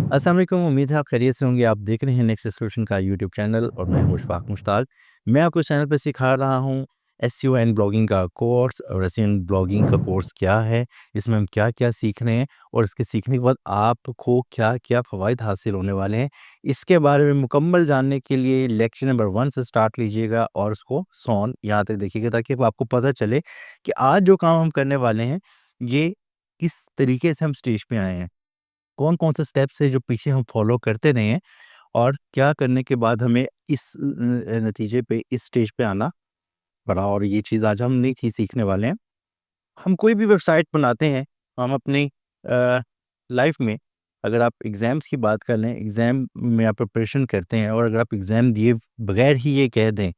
अस्सलाम वालेकुम, उम्मीद है आप खैरियत से होंगे। आप देख रहे हैं नेक्स्ट सॉल्यूशन का यूट्यूब चैनल और मैं हूं मुशफ़ाक़ मुश्ताक। मैं आपको इस चैनल पे सिखा रहा हूं एसईओ एंड ब्लॉगिंग का कोर्स। और एसईओ एंड ब्लॉगिंग का कोर्स क्या है, इसमें हम क्या-क्या सीख रहे हैं और इसके सीखने के बाद आपको क्या-क्या फ़वाइद हासिल होने वाले हैं, इसके बारे में मुकम्मल जानने के लिए लेक्चर नंबर 1 से स्टार्ट लीजिएगा और उसको सॉन यहाँ तक देखिएगा ताकि आपको पता चले कि आज जो काम हम करने वाले हैं, ये किस तरीके से हम स्टेज पे आए हैं। कौन-कौन से स्टेप्स हैं जो पीछे हम फॉलो करते रहे हैं और क्या करने के बाद हमें इस नतीजे पे इस स्टेज पे आना पड़ा। और ये चीज़ आज हम नई चीज़ सीखने वाले हैं। हम कोई भी वेबसाइट बनाते हैं, हम अपनी लाइफ में अगर आप एग्ज़ाम्स की बात कर लें, एग्ज़ाम में आप प्रिपरेशन करते हैं और अगर आप एग्ज़ाम दिए बगैर ही ये कह दें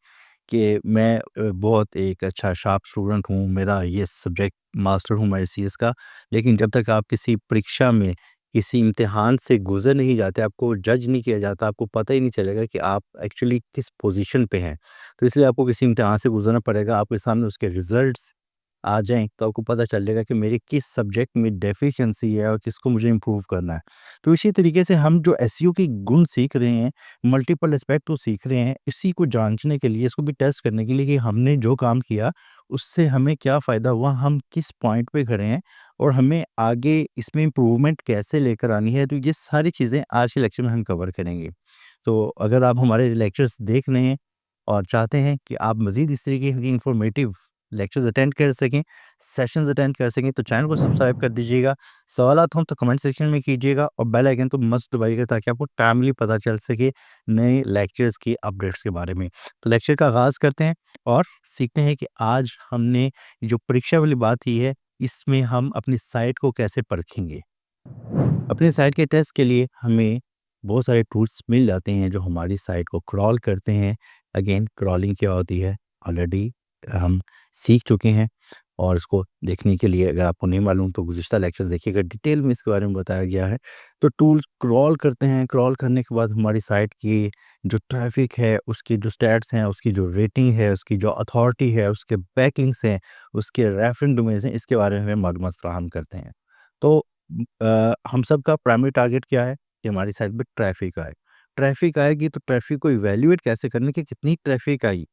कि मैं बहुत एक अच्छा शार्प स्टूडेंट हूँ, मेरा ये सब्जेक्ट मास्टर हूँ मैं सीएस का। लेकिन जब तक आप किसी परीक्षा में, किसी इम्तिहान से गुज़र नहीं जाते, आपको जज नहीं किया जाता, आपको पता ही नहीं चलेगा कि आप एक्चुअली किस पोज़ीशन पे हैं। तो इसलिए आपको किसी इम्तिहान से गुज़रना पड़ेगा, आपके सामने उसके रिज़ल्ट्स आ जाएँ, तो आपको पता चल जाएगा कि मेरी किस सब्जेक्ट में डेफ़िशिएंसी है और किसको मुझे इम्प्रूव करना है। तो इसी तरीके से हम जो एसईओ की गुण सीख रहे हैं, मल्टीपल एस्पेक्ट को सीख रहे हैं, इसी को जाँचने के लिए, इसको भी टेस्ट करने के लिए कि हमने जो काम किया, उससे हमें क्या फ़ायदा हुआ, हम किस पॉइंट पे खड़े हैं और हमें आगे इसमें इम्प्रूवमेंट कैसे लेकर आनी है। तो ये सारी चीज़ें आज के लेक्चर में हम कवर करेंगे। तो अगर आप हमारे लेक्चर्स देख रहे हैं और चाहते हैं कि आप मज़ीद इस तरीके की इन्फॉर्मेटिव लेक्चर्स अटेंड कर सकें, सेशंस अटेंड कर सकें, तो चैनल को सब्सक्राइब कर दीजिएगा। सवालात हों तो कमेंट सेक्शन में कीजिएगा और बेल आइकन तो मस्ट दबाइएगा ताकि आपको टाइमली पता चल सके नए लेक्चर्स की अपडेट्स के बारे में। तो लेक्चर का आगाज़ करते हैं और सीखते हैं कि आज हमने जो परीक्षा वाली बात की है, इसमें हम अपनी साइट को कैसे परखेंगे। अपने साइट के टेस्ट के लिए हमें बहुत सारे टूल्स मिल जाते हैं जो हमारी साइट को क्रॉल करते हैं। अगेन क्रॉलिंग क्या होती है ऑलरेडी हम सीख चुके हैं और इसको देखने के लिए अगर आपको नहीं मालूम तो गुज़िश्ता लेक्चर्स देखिएगा, डिटेल में इसके बारे में बताया गया है। तो टूल्स क्रॉल करते हैं, क्रॉल करने के बाद हमारी साइट की जो ट्रैफ़िक है, उसकी जो स्टैट्स हैं, उसकी जो रेटिंग है, उसकी जो अथॉरिटी है, उसके बैकलिंक्स हैं, उसके रेफ़रेंस डोमेन्स हैं, इसके बारे में हमें मालूमात फ़राहम करते हैं। तो हम सबका प्राइमरी टारगेट क्या है कि हमारी साइट पे ट्रैफ़िक आए। ट्रैफ़िक आएगी तो ट्रैफ़िक को इवैल्यूएट कैसे करना है कि कितनी ट्रैफ़िक आई।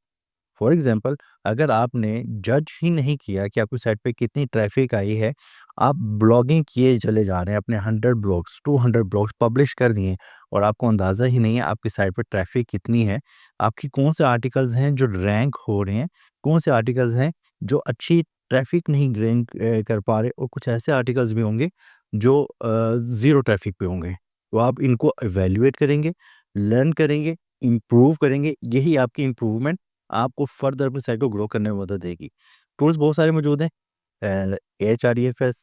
फॉर एग्ज़ाम्पल अगर आपने जज ही नहीं किया कि आपकी साइट पे कितनी ट्रैफ़िक आई है, आप ब्लॉगिंग किए चले जा रहे हैं, अपने 100 ब्लॉग्स, 200 ब्लॉग्स पब्लिश कर दिए और आपको अंदाज़ा ही नहीं है आपकी साइट पे ट्रैफ़िक कितनी है, आपकी कौन से आर्टिकल्स हैं जो रैंक हो रहे हैं, कौन से आर्टिकल्स हैं जो अच्छी ट्रैफ़िक नहीं रैंक कर पा रहे और कुछ ऐसे आर्टिकल्स भी होंगे जो ज़ीरो ट्रैफ़िक पे होंगे। तो आप इनको इवैल्यूएट करेंगे, लर्न करेंगे, इम्प्रूव करेंगे, यही आपकी इम्प्रूवमेंट आपको फर्दर अपनी साइट को ग्रो करने में मदद देगी। टूल्स बहुत सारे मौजूद हैं एचआरईएफएस,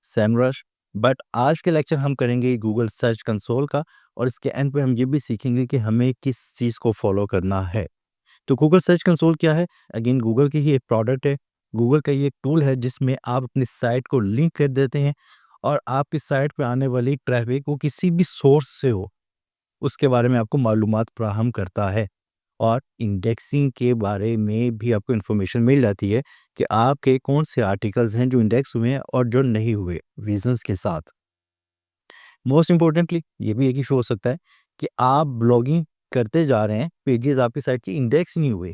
सेमरश, बट आज के लेक्चर हम करेंगे गूगल सर्च कंसोल का और इसके एंड पे हम ये भी सीखेंगे कि हमें किस चीज़ को फॉलो करना है। तो गूगल सर्च कंसोल क्या है? अगेन गूगल की ही एक प्रोडक्ट है। गूगल का ये एक टूल है जिसमें आप अपनी साइट को लिंक कर देते हैं और आपकी साइट पे आने वाली ट्रैफ़िक वो किसी भी सोर्स से हो, उसके बारे में आपको मालूमात फ़राहम करता है। और इंडेक्सिंग के बारे में भी आपको इन्फॉर्मेशन मिल जाती है कि आपके कौन से आर्टिकल्स हैं जो इंडेक्स हुए हैं और जो नहीं हुए, रीज़न्स के साथ। मोस्ट इम्पोर्टेंटली ये भी एक इशू हो सकता है कि आप ब्लॉगिंग करते जा रहे हैं, पेजेज़ आपकी साइट की इंडेक्स नहीं हुए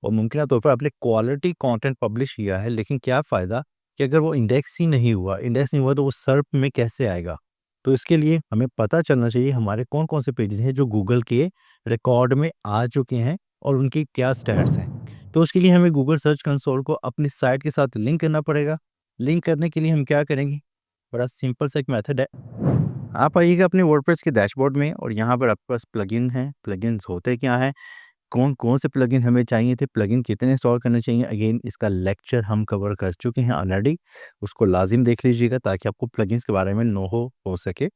और मुमकिन तौर पर आपने क्वालिटी कंटेंट पब्लिश किया है, लेकिन क्या फ़ायदा कि अगर वो इंडेक्स नहीं हुआ तो वो सर्च में कैसे आएगा? तो इसके लिए हमें पता चलना चाहिए हमारे कौन-कौन से पेजेज़ हैं जो गूगल के रिकॉर्ड में आ चुके हैं और उनकी क्या स्टैट्स हैं। तो उसके लिए हमें गूगल सर्च कंसोल को अपनी साइट के साथ लिंक करना पड़ेगा। लिंक करने के लिए हम क्या करेंगे? बड़ा सिंपल सा एक मेथड है। आप आइएगा अपने वर्डप्रेस के डैशबोर्ड में और यहाँ पर आपके पास प्लगइन हैं। प्लगइन्स होते क्या हैं? कौन-कौन से प्लगइन हमें चाहिए थे, प्लगइन कितने इंस्टॉल करने चाहिए, अगेन इसका लेक्चर हम कवर कर चुके हैं ऑलरेडी, उसको लाज़िम देख लीजिएगा ताकि आपको प्लगइन्स के बारे में नो हो सके।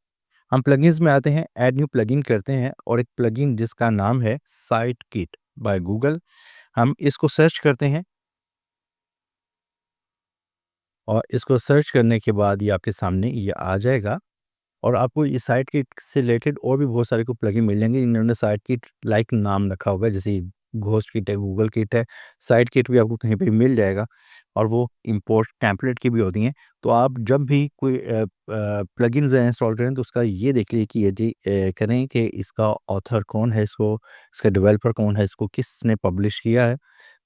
हम प्लगइन्स में आते हैं, ऐड न्यू प्लगइन करते हैं और एक प्लगइन जिसका नाम है साइट किट बाय गूगल, हम इसको सर्च करते हैं और इसको सर्च करने के बाद ये आपके सामने ये आ जाएगा और आपको इस साइट किट से रिलेटेड और भी बहुत सारे को प्लगइन मिल जाएंगे, इन्होंने साइट किट लाइक नाम रखा होगा, जैसे घोस्ट किट है, गूगल किट है, साइट किट भी आपको कहीं पे मिल जाएगा और वो इम्पोर्ट टेम्पलेट की भी होती हैं। तो आप जब भी कोई प्लगइन जो है इंस्टॉल करें तो उसका ये देख लीजिए कि यदि करें कि इसका ऑथर कौन है, इसका डेवलपर कौन है, इसको किसने पब्लिश किया है।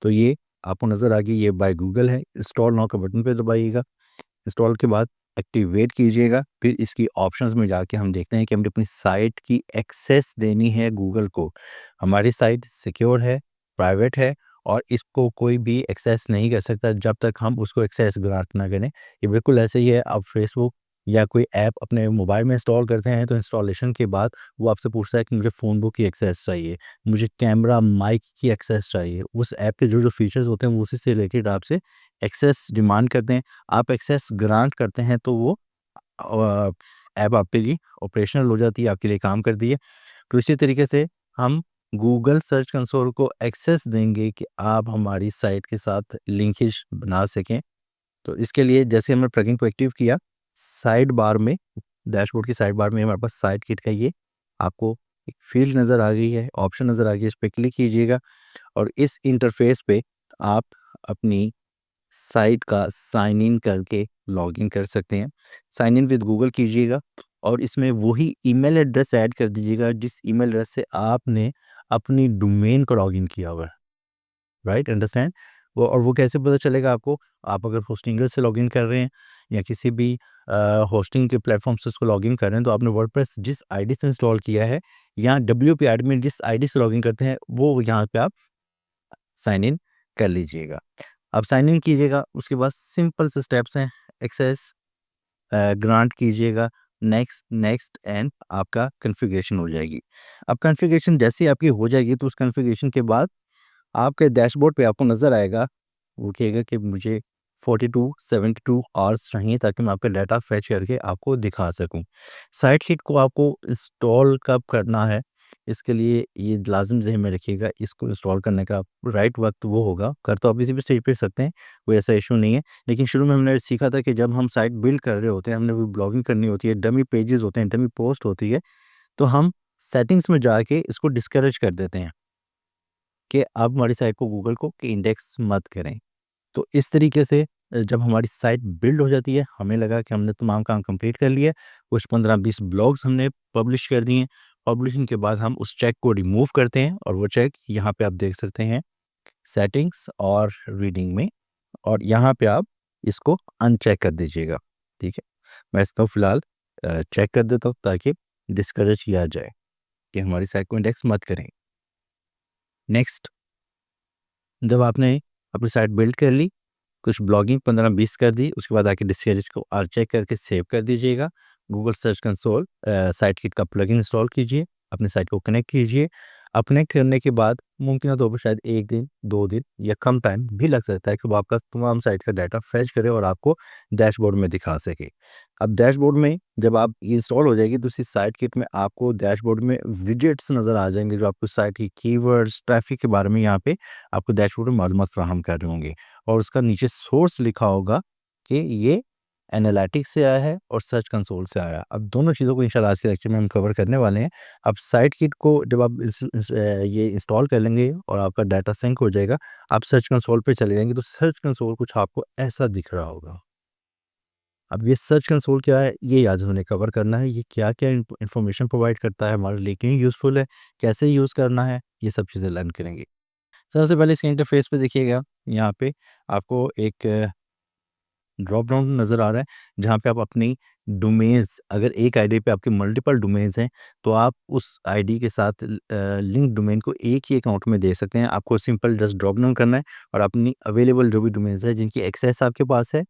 तो ये आपको नज़र आ गई, ये बाय गूगल है। इंस्टॉल नाउ का बटन पे दबाइएगा। इंस्टॉल के बाद एक्टिवेट कीजिएगा, फिर इसकी ऑप्शंस में जाके हम देखते हैं कि हमने अपनी साइट की एक्सेस देनी है गूगल को। हमारी साइट सिक्योर है, प्राइवेट है और इसको कोई भी एक्सेस नहीं कर सकता जब तक हम उसको एक्सेस ग्रांट ना करें। ये बिल्कुल ऐसे ही है, आप फेसबुक या कोई ऐप अपने मोबाइल में इंस्टॉल करते हैं तो इंस्टॉलेशन के बाद वो आपसे पूछता है कि मुझे फ़ोन बुक की एक्सेस चाहिए, मुझे कैमरा, माइक की एक्सेस चाहिए। उस ऐप के जो फीचर्स होते हैं वो उसी से रिलेटेड आपसे एक्सेस डिमांड करते हैं। आप एक्सेस ग्रांट करते हैं तो वो अ, ऐप आपके लिए ऑपरेशनल हो जाती है, आपके लिए काम करती है। तो इसी तरीके से हम गूगल सर्च कंसोल को एक्सेस देंगे कि आप हमारी साइट के साथ लिंकेज बना सकें। तो इसके लिए जैसे हमने प्लगइन को एक्टिव किया, साइड बार में, डैशबोर्ड की साइड बार में हमारे पास साइट किट का ये आपको एक फ़ील्ड नज़र आ गई है, ऑप्शन नज़र आ गई है, इस पे क्लिक कीजिएगा और इस इंटरफ़ेस पे आप अपनी साइट का साइन इन करके लॉगिन कर सकते हैं। साइन इन विद गूगल कीजिएगा और इसमें वही ईमेल एड्रेस ऐड कर दीजिएगा जिस ईमेल एड्रेस से आपने अपनी डोमेन को लॉगिन किया हुआ है। Right, understand? वो कैसे पता चलेगा आपको? आप अगर होस्टिंगर से लॉगिन कर रहे हैं या किसी भी होस्टिंग के प्लेटफ़ॉर्म से उसको लॉगिन कर रहे हैं तो आपने वर्डप्रेस जिस आईडी से इंस्टॉल किया है या डब्ल्यूपी एडमिन जिस आईडी से लॉगिन करते हैं वो यहाँ पे आप साइन इन कर लीजिएगा। आप साइन इन कीजिएगा, उसके बाद सिंपल से स्टेप्स हैं, एक्सेस ग्रांट कीजिएगा, नेक्स्ट, नेक्स्ट एंड आपका कॉन्फ़िगरेशन हो जाएगी। अब कॉन्फ़िगरेशन जैसे ही आपकी हो जाएगी तो उस कॉन्फ़िगरेशन के बाद आपके डैशबोर्ड पे आपको नज़र आएगा, वो कहेगा कि मुझे 42 72 आवर्स चाहिए ताकि मैं आपका डाटा फेच करके आपको दिखा सकूँ। साइट किट को आपको इंस्टॉल कब करना है, इसके लिए ये लाज़िम ज़हन में रखिएगा, इसको इंस्टॉल करने का राइट वक़्त वो होगा, कर तो आप किसी भी स्टेज पे सकते हैं, कोई ऐसा इश्यू नहीं है। लेकिन शुरू में हमने सीखा था कि जब हम साइट बिल्ड कर रहे होते हैं, हमने वो ब्लॉगिंग करनी होती है, डमी पेजेज़ होते हैं, डमी पोस्ट होती है, तो हम सेटिंग्स में जाके इसको डिस्करेज कर देते हैं कि आप हमारी साइट को गूगल को कि इंडेक्स मत करें। तो इस तरीके से जब हमारी साइट बिल्ड हो जाती है, हमें लगा कि हमने तमाम काम कंप्लीट कर लिए, कुछ 15-20 ब्लॉग्स हमने पब्लिश कर दिए। पब्लिशिंग के बाद हम उस चेक को रिमूव करते हैं और वो चेक यहाँ पे आप देख सकते हैं सेटिंग्स और रीडिंग में और यहाँ पे आप इसको अनचेक कर दीजिएगा, ठीक है? मैं इसको फ़िलहाल चेक कर देता हूँ ताकि डिस्करेज किया जाए कि हमारी साइट को इंडेक्स मत करें। नेक्स्ट, जब आपने अपनी साइट बिल्ड कर ली, कुछ ब्लॉगिंग 15-20 कर दी, उसके बाद आके डिस्करेज को अनचेक करके सेव कर दीजिएगा। Google search console site kit का प्लगइन इंस्टॉल कीजिए, अपनी साइट को कनेक्ट कीजिए। अब कनेक्ट करने के बाद मुमकिन तौर पर शायद 1 दिन, 2 दिन या कम टाइम भी लग सकता है कि वो आपका तमाम साइट का डाटा फेच करे और आपको डैशबोर्ड में दिखा सके। अब डैशबोर्ड में जब आप ये इंस्टॉल हो जाएगी तो इसी साइट किट में आपको डैशबोर्ड में विजेट्स नज़र आ जाएँगे जो आपको साइट की कीवर्ड्स, ट्रैफिक के बारे में यहाँ पे आपको डैशबोर्ड में मालूमात फ़राहम कर रहे होंगे। और उसका नीचे सोर्स लिखा होगा कि ये एनालिटिक्स से आया है और सर्च कंसोल से आया है। अब दोनों चीज़ों को इंशाल्लाह आज के लेक्चर में हम कवर करने वाले हैं। अब साइट किट को जब आप ये इंस्टॉल कर लेंगे और आपका डाटा सिंक हो जाएगा, आप सर्च कंसोल पे चले जाएँगे तो सर्च कंसोल कुछ आपको ऐसा दिख रहा होगा। अब ये सर्च कंसोल क्या है, ये आज हमने कवर करना है। ये क्या-क्या इन्फॉर्मेशन प्रोवाइड करता है, हमारे लिए क्यों यूज़फुल है, कैसे यूज़ करना है, ये सब चीज़ें लर्न करेंगे। सबसे पहले इसके इंटरफ़ेस पे देखिएगा, यहाँ पे आपको एक ड्रॉप डाउन नज़र आ रहा है, जहाँ पे आप अपनी डोमेन्स, अगर एक आईडी पे आपके मल्टीपल डोमेन्स हैं, तो आप उस आईडी के साथ लिंक्ड डोमेन को एक ही अकाउंट में दे सकते हैं। आपको सिंपल जस्ट ड्रॉप डाउन करना है और अपनी अवेलेबल जो भी डोमेन्स हैं, जिनकी एक्सेस आपके पास है,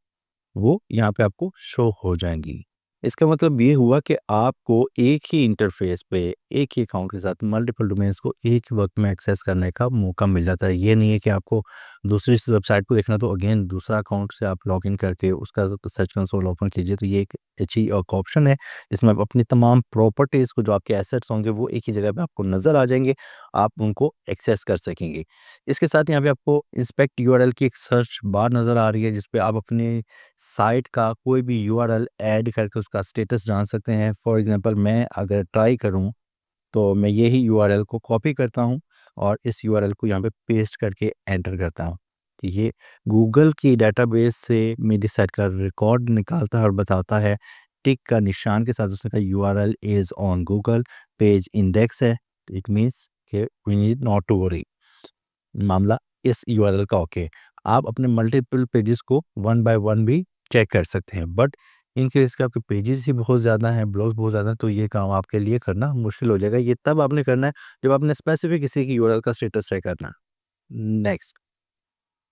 वो यहाँ पे आपको शो हो जाएँगी। इसका मतलब ये हुआ कि आपको एक ही इंटरफ़ेस पे, एक ही अकाउंट के साथ मल्टीपल डोमेन्स को एक ही वक़्त में एक्सेस करने का मौका मिल जाता है। ये नहीं है कि आपको दूसरी स वेबसाइट को देखना तो अगेन दूसरा अकाउंट से आप लॉगिन करके उसका सर्च कंसोल ओपन कीजिए, तो ये एक अच्छी एक ऑप्शन है। इसमें आप अपनी तमाम प्रॉपर्टीज़ को, जो आपके एसेट्स होंगे वो एक ही जगह पे आपको नज़र आ जाएँगे, आप उनको एक्सेस कर सकेंगे। इसके साथ यहाँ पे आपको इंस्पेक्ट यूआरएल की एक सर्च बार नज़र आ रही है, जिस पे आप अपने साइट का कोई भी यूआरएल ऐड करके उसका स्टेटस जान सकते हैं। फॉर एग्ज़ाम्पल मैं अगर ट्राई करूँ, तो मैं यही यूआरएल को कॉपी करता हूँ और इस यूआरएल को यहाँ पे पेस्ट करके एंटर करता हूँ। तो ये गूगल की डेटाबेस से मेरी साइट का रिकॉर्ड निकालता है और बताता है टिक का निशान के साथ, उसने कहा URL is on Google, page index है। इट मीन्स कि we need not to worry, मामला इस यूआरएल का ओके। आप अपने मल्टीपल पेजेस को वन बाय वन भी चेक कर सकते हैं, बट इन केस के आपके पेजेस ही बहुत ज़्यादा हैं, ब्लॉग्स बहुत ज़्यादा हैं, तो ये काम आपके लिए करना मुश्किल हो जाएगा। ये तब आपने करना है जब आपने स्पेसिफिक किसी की यूआरएल का स्टेटस चेक करना है। नेक्स्ट,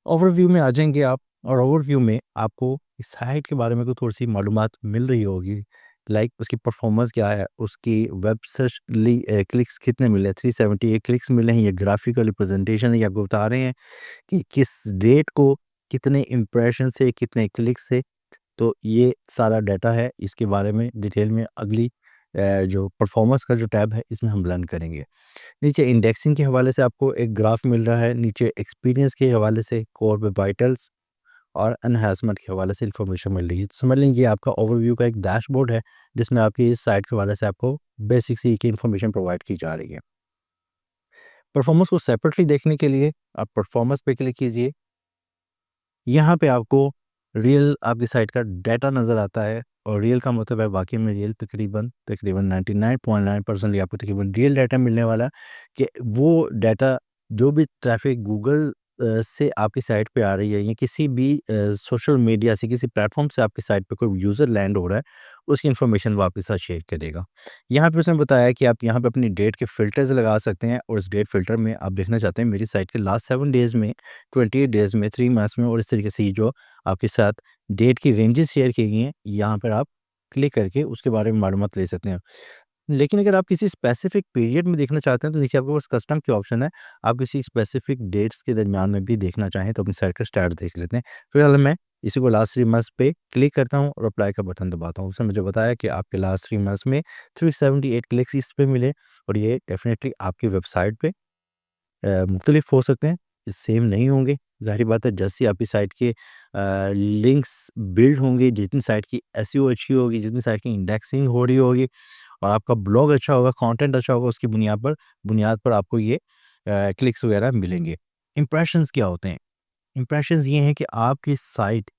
ओवरव्यू में आ जाएँगे आप, और ओवरव्यू में आपको इस साइट के बारे में कोई थोड़ी-सी मालूमात मिल रही होगी, लाइक उसकी परफ़ॉर्मेंस क्या है, उसकी वेब सर्च क्लिक्स कितने मिले, 378 क्लिक्स मिले हैं, ये ग्राफ़िकल रिप्रेजेंटेशन है, ये आपको बता रहे हैं कि किस डेट को कितने इम्प्रेशन से, कितने क्लिक्स से। तो ये सारा डाटा है, इसके बारे में डिटेल में अगली जो परफ़ॉर्मेंस का जो टैब है, इसमें हम लर्न करेंगे। नीचे इंडेक्सिंग के हवाले से आपको एक ग्राफ मिल रहा है, नीचे एक्सपीरियंस के हवाले से कोर वेब वाइटल्स और एनहांसमेंट के हवाले से इन्फॉर्मेशन मिल रही है। तो समझ लीजिए आपका ओवरव्यू का एक डैशबोर्ड है, जिसमें आपकी इस साइट के हवाले से आपको बेसिक सी की इन्फॉर्मेशन प्रोवाइड की जा रही है। परफॉर्मेंस को सेपरेटली देखने के लिए आप परफॉर्मेंस पे क्लिक कीजिए। यहाँ पे आपको रियल आपकी साइट का डाटा नज़र आता है, और रियल का मतलब है वाक़ई में रियल, तकरीबन तकरीबन 99.9% आपको तकरीबन रियल डाटा मिलने वाला है, कि वो डाटा जो भी ट्रैफ़िक गूगल से आपकी साइट पे आ रही है, या किसी भी सोशल मीडिया से, किसी प्लेटफ़ॉर्म से आपकी साइट पे कोई यूज़र लैंड हो रहा है, उसकी इन्फॉर्मेशन वो आपके साथ शेयर करेगा। यहाँ पे उसने बताया कि आप यहाँ पे अपनी डेट के फ़िल्टर्स लगा सकते हैं, और इस डेट फ़िल्टर में आप देखना चाहते हैं मेरी साइट के लास्ट 7 डेज़ में, 28 डेज़ में, 3 मंथ्स में, और इस तरीके से ये जो आपके साथ डेट की रेंजेस शेयर की गई हैं, यहाँ पर आप क्लिक करके उसके बारे में मालूमात ले सकते हैं। लेकिन अगर आप किसी स्पेसिफिक पीरियड में देखना चाहते हैं, तो नीचे आपके पास कस्टम की ऑप्शन है। आप किसी स्पेसिफिक डेट्स के दरमियान में भी देखना चाहें, तो अपनी साइट का स्टार्ट देख लेते हैं। फिलहाल मैं इसी को लास्ट 3 मंथ्स पे क्लिक करता हूँ और अप्लाई का बटन दबाता हूँ। उसने मुझे बताया कि आपके लास्ट 3 मंथ्स में 378 क्लिक्स इस पे मिले, और ये डेफ़िनेटली आपकी वेबसाइट पे मुख्तलिफ हो सकते हैं, सेम नहीं होंगे। ज़ाहिर बात है, जैसे ही आपकी साइट के लिंक्स बिल्ड होंगे, जितनी साइट की एसईओ अच्छी होगी, जितनी साइट की इंडेक्सिंग हो रही होगी, और आपका ब्लॉग अच्छा होगा, कंटेंट अच्छा होगा, उसकी बुनियाद पर आपको ये क्लिक्स वगैरह मिलेंगे। इंप्रेशंस क्या होते हैं? इंप्रेशंस ये हैं कि आपकी साइट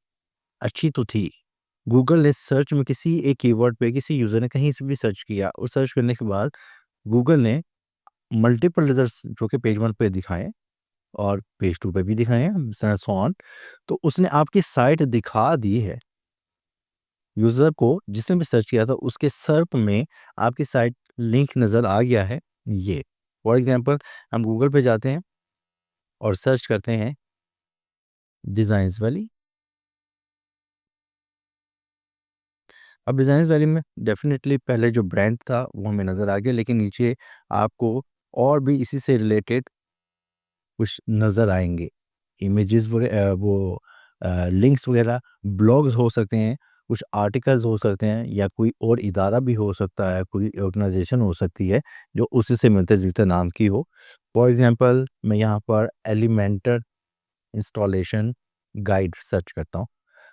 अच्छी तो थी, गूगल ने सर्च में किसी एक कीवर्ड पे किसी यूज़र ने कहीं से भी सर्च किया, और सर्च करने के बाद गूगल ने मल्टीपल रिजल्ट्स जो कि पेज 1 पे दिखाएँ और पेज 2 पे भी दिखाएँ हैं, सो ऑन, तो उसने आपकी साइट दिखा दी है। यूज़र को जिसने भी सर्च किया था, उसके सर्च में आपकी साइट लिंक नज़र आ गया है ये। फॉर एग्ज़ाम्पल, हम गूगल पे जाते हैं और सर्च करते हैं डिज़ाइन्स वैली। अब डिज़ाइन्स वैली में डेफ़िनेटली पहले जो ब्रांड था वो हमें नज़र आ गया, लेकिन नीचे आपको और भी इसी से रिलेटेड कुछ नज़र आएँगे। इमेजेस वो लिंक्स वगैरह, ब्लॉग्स हो सकते हैं, कुछ आर्टिकल्स हो सकते हैं, या कोई और इदारा भी हो सकता है, कोई ऑर्गेनाइज़ेशन हो सकती है जो उसी से मिलते-जुलते नाम की हो। फॉर एग्ज़ाम्पल, मैं यहाँ पर एलिमेंटर इंस्टॉलेशन गाइड सर्च करता हूँ,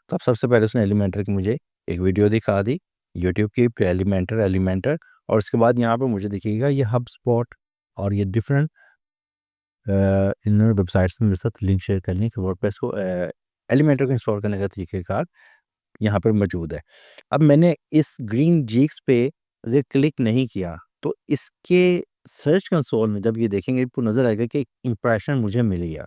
तो अब सबसे पहले उसने एलिमेंटर की मुझे एक वीडियो दिखा दी, यूट्यूब की, फिर एलिमेंटर, और उसके बाद यहाँ पे मुझे दिखेगा ये हबस्पॉट, और ये डिफरेंट इन वेबसाइट्स ने मेरे साथ लिंक शेयर करने के वर्डप्रेस को एलिमेंटर को इंस्टॉल करने का तरीक़ेकार यहाँ पर मौजूद है। अब मैंने इस ग्रीन जिग्स पे अगर क्लिक नहीं किया, तो इसके सर्च कंसोल में जब ये देखेंगे, आपको नज़र आएगा कि इंप्रेशन मुझे मिल गया।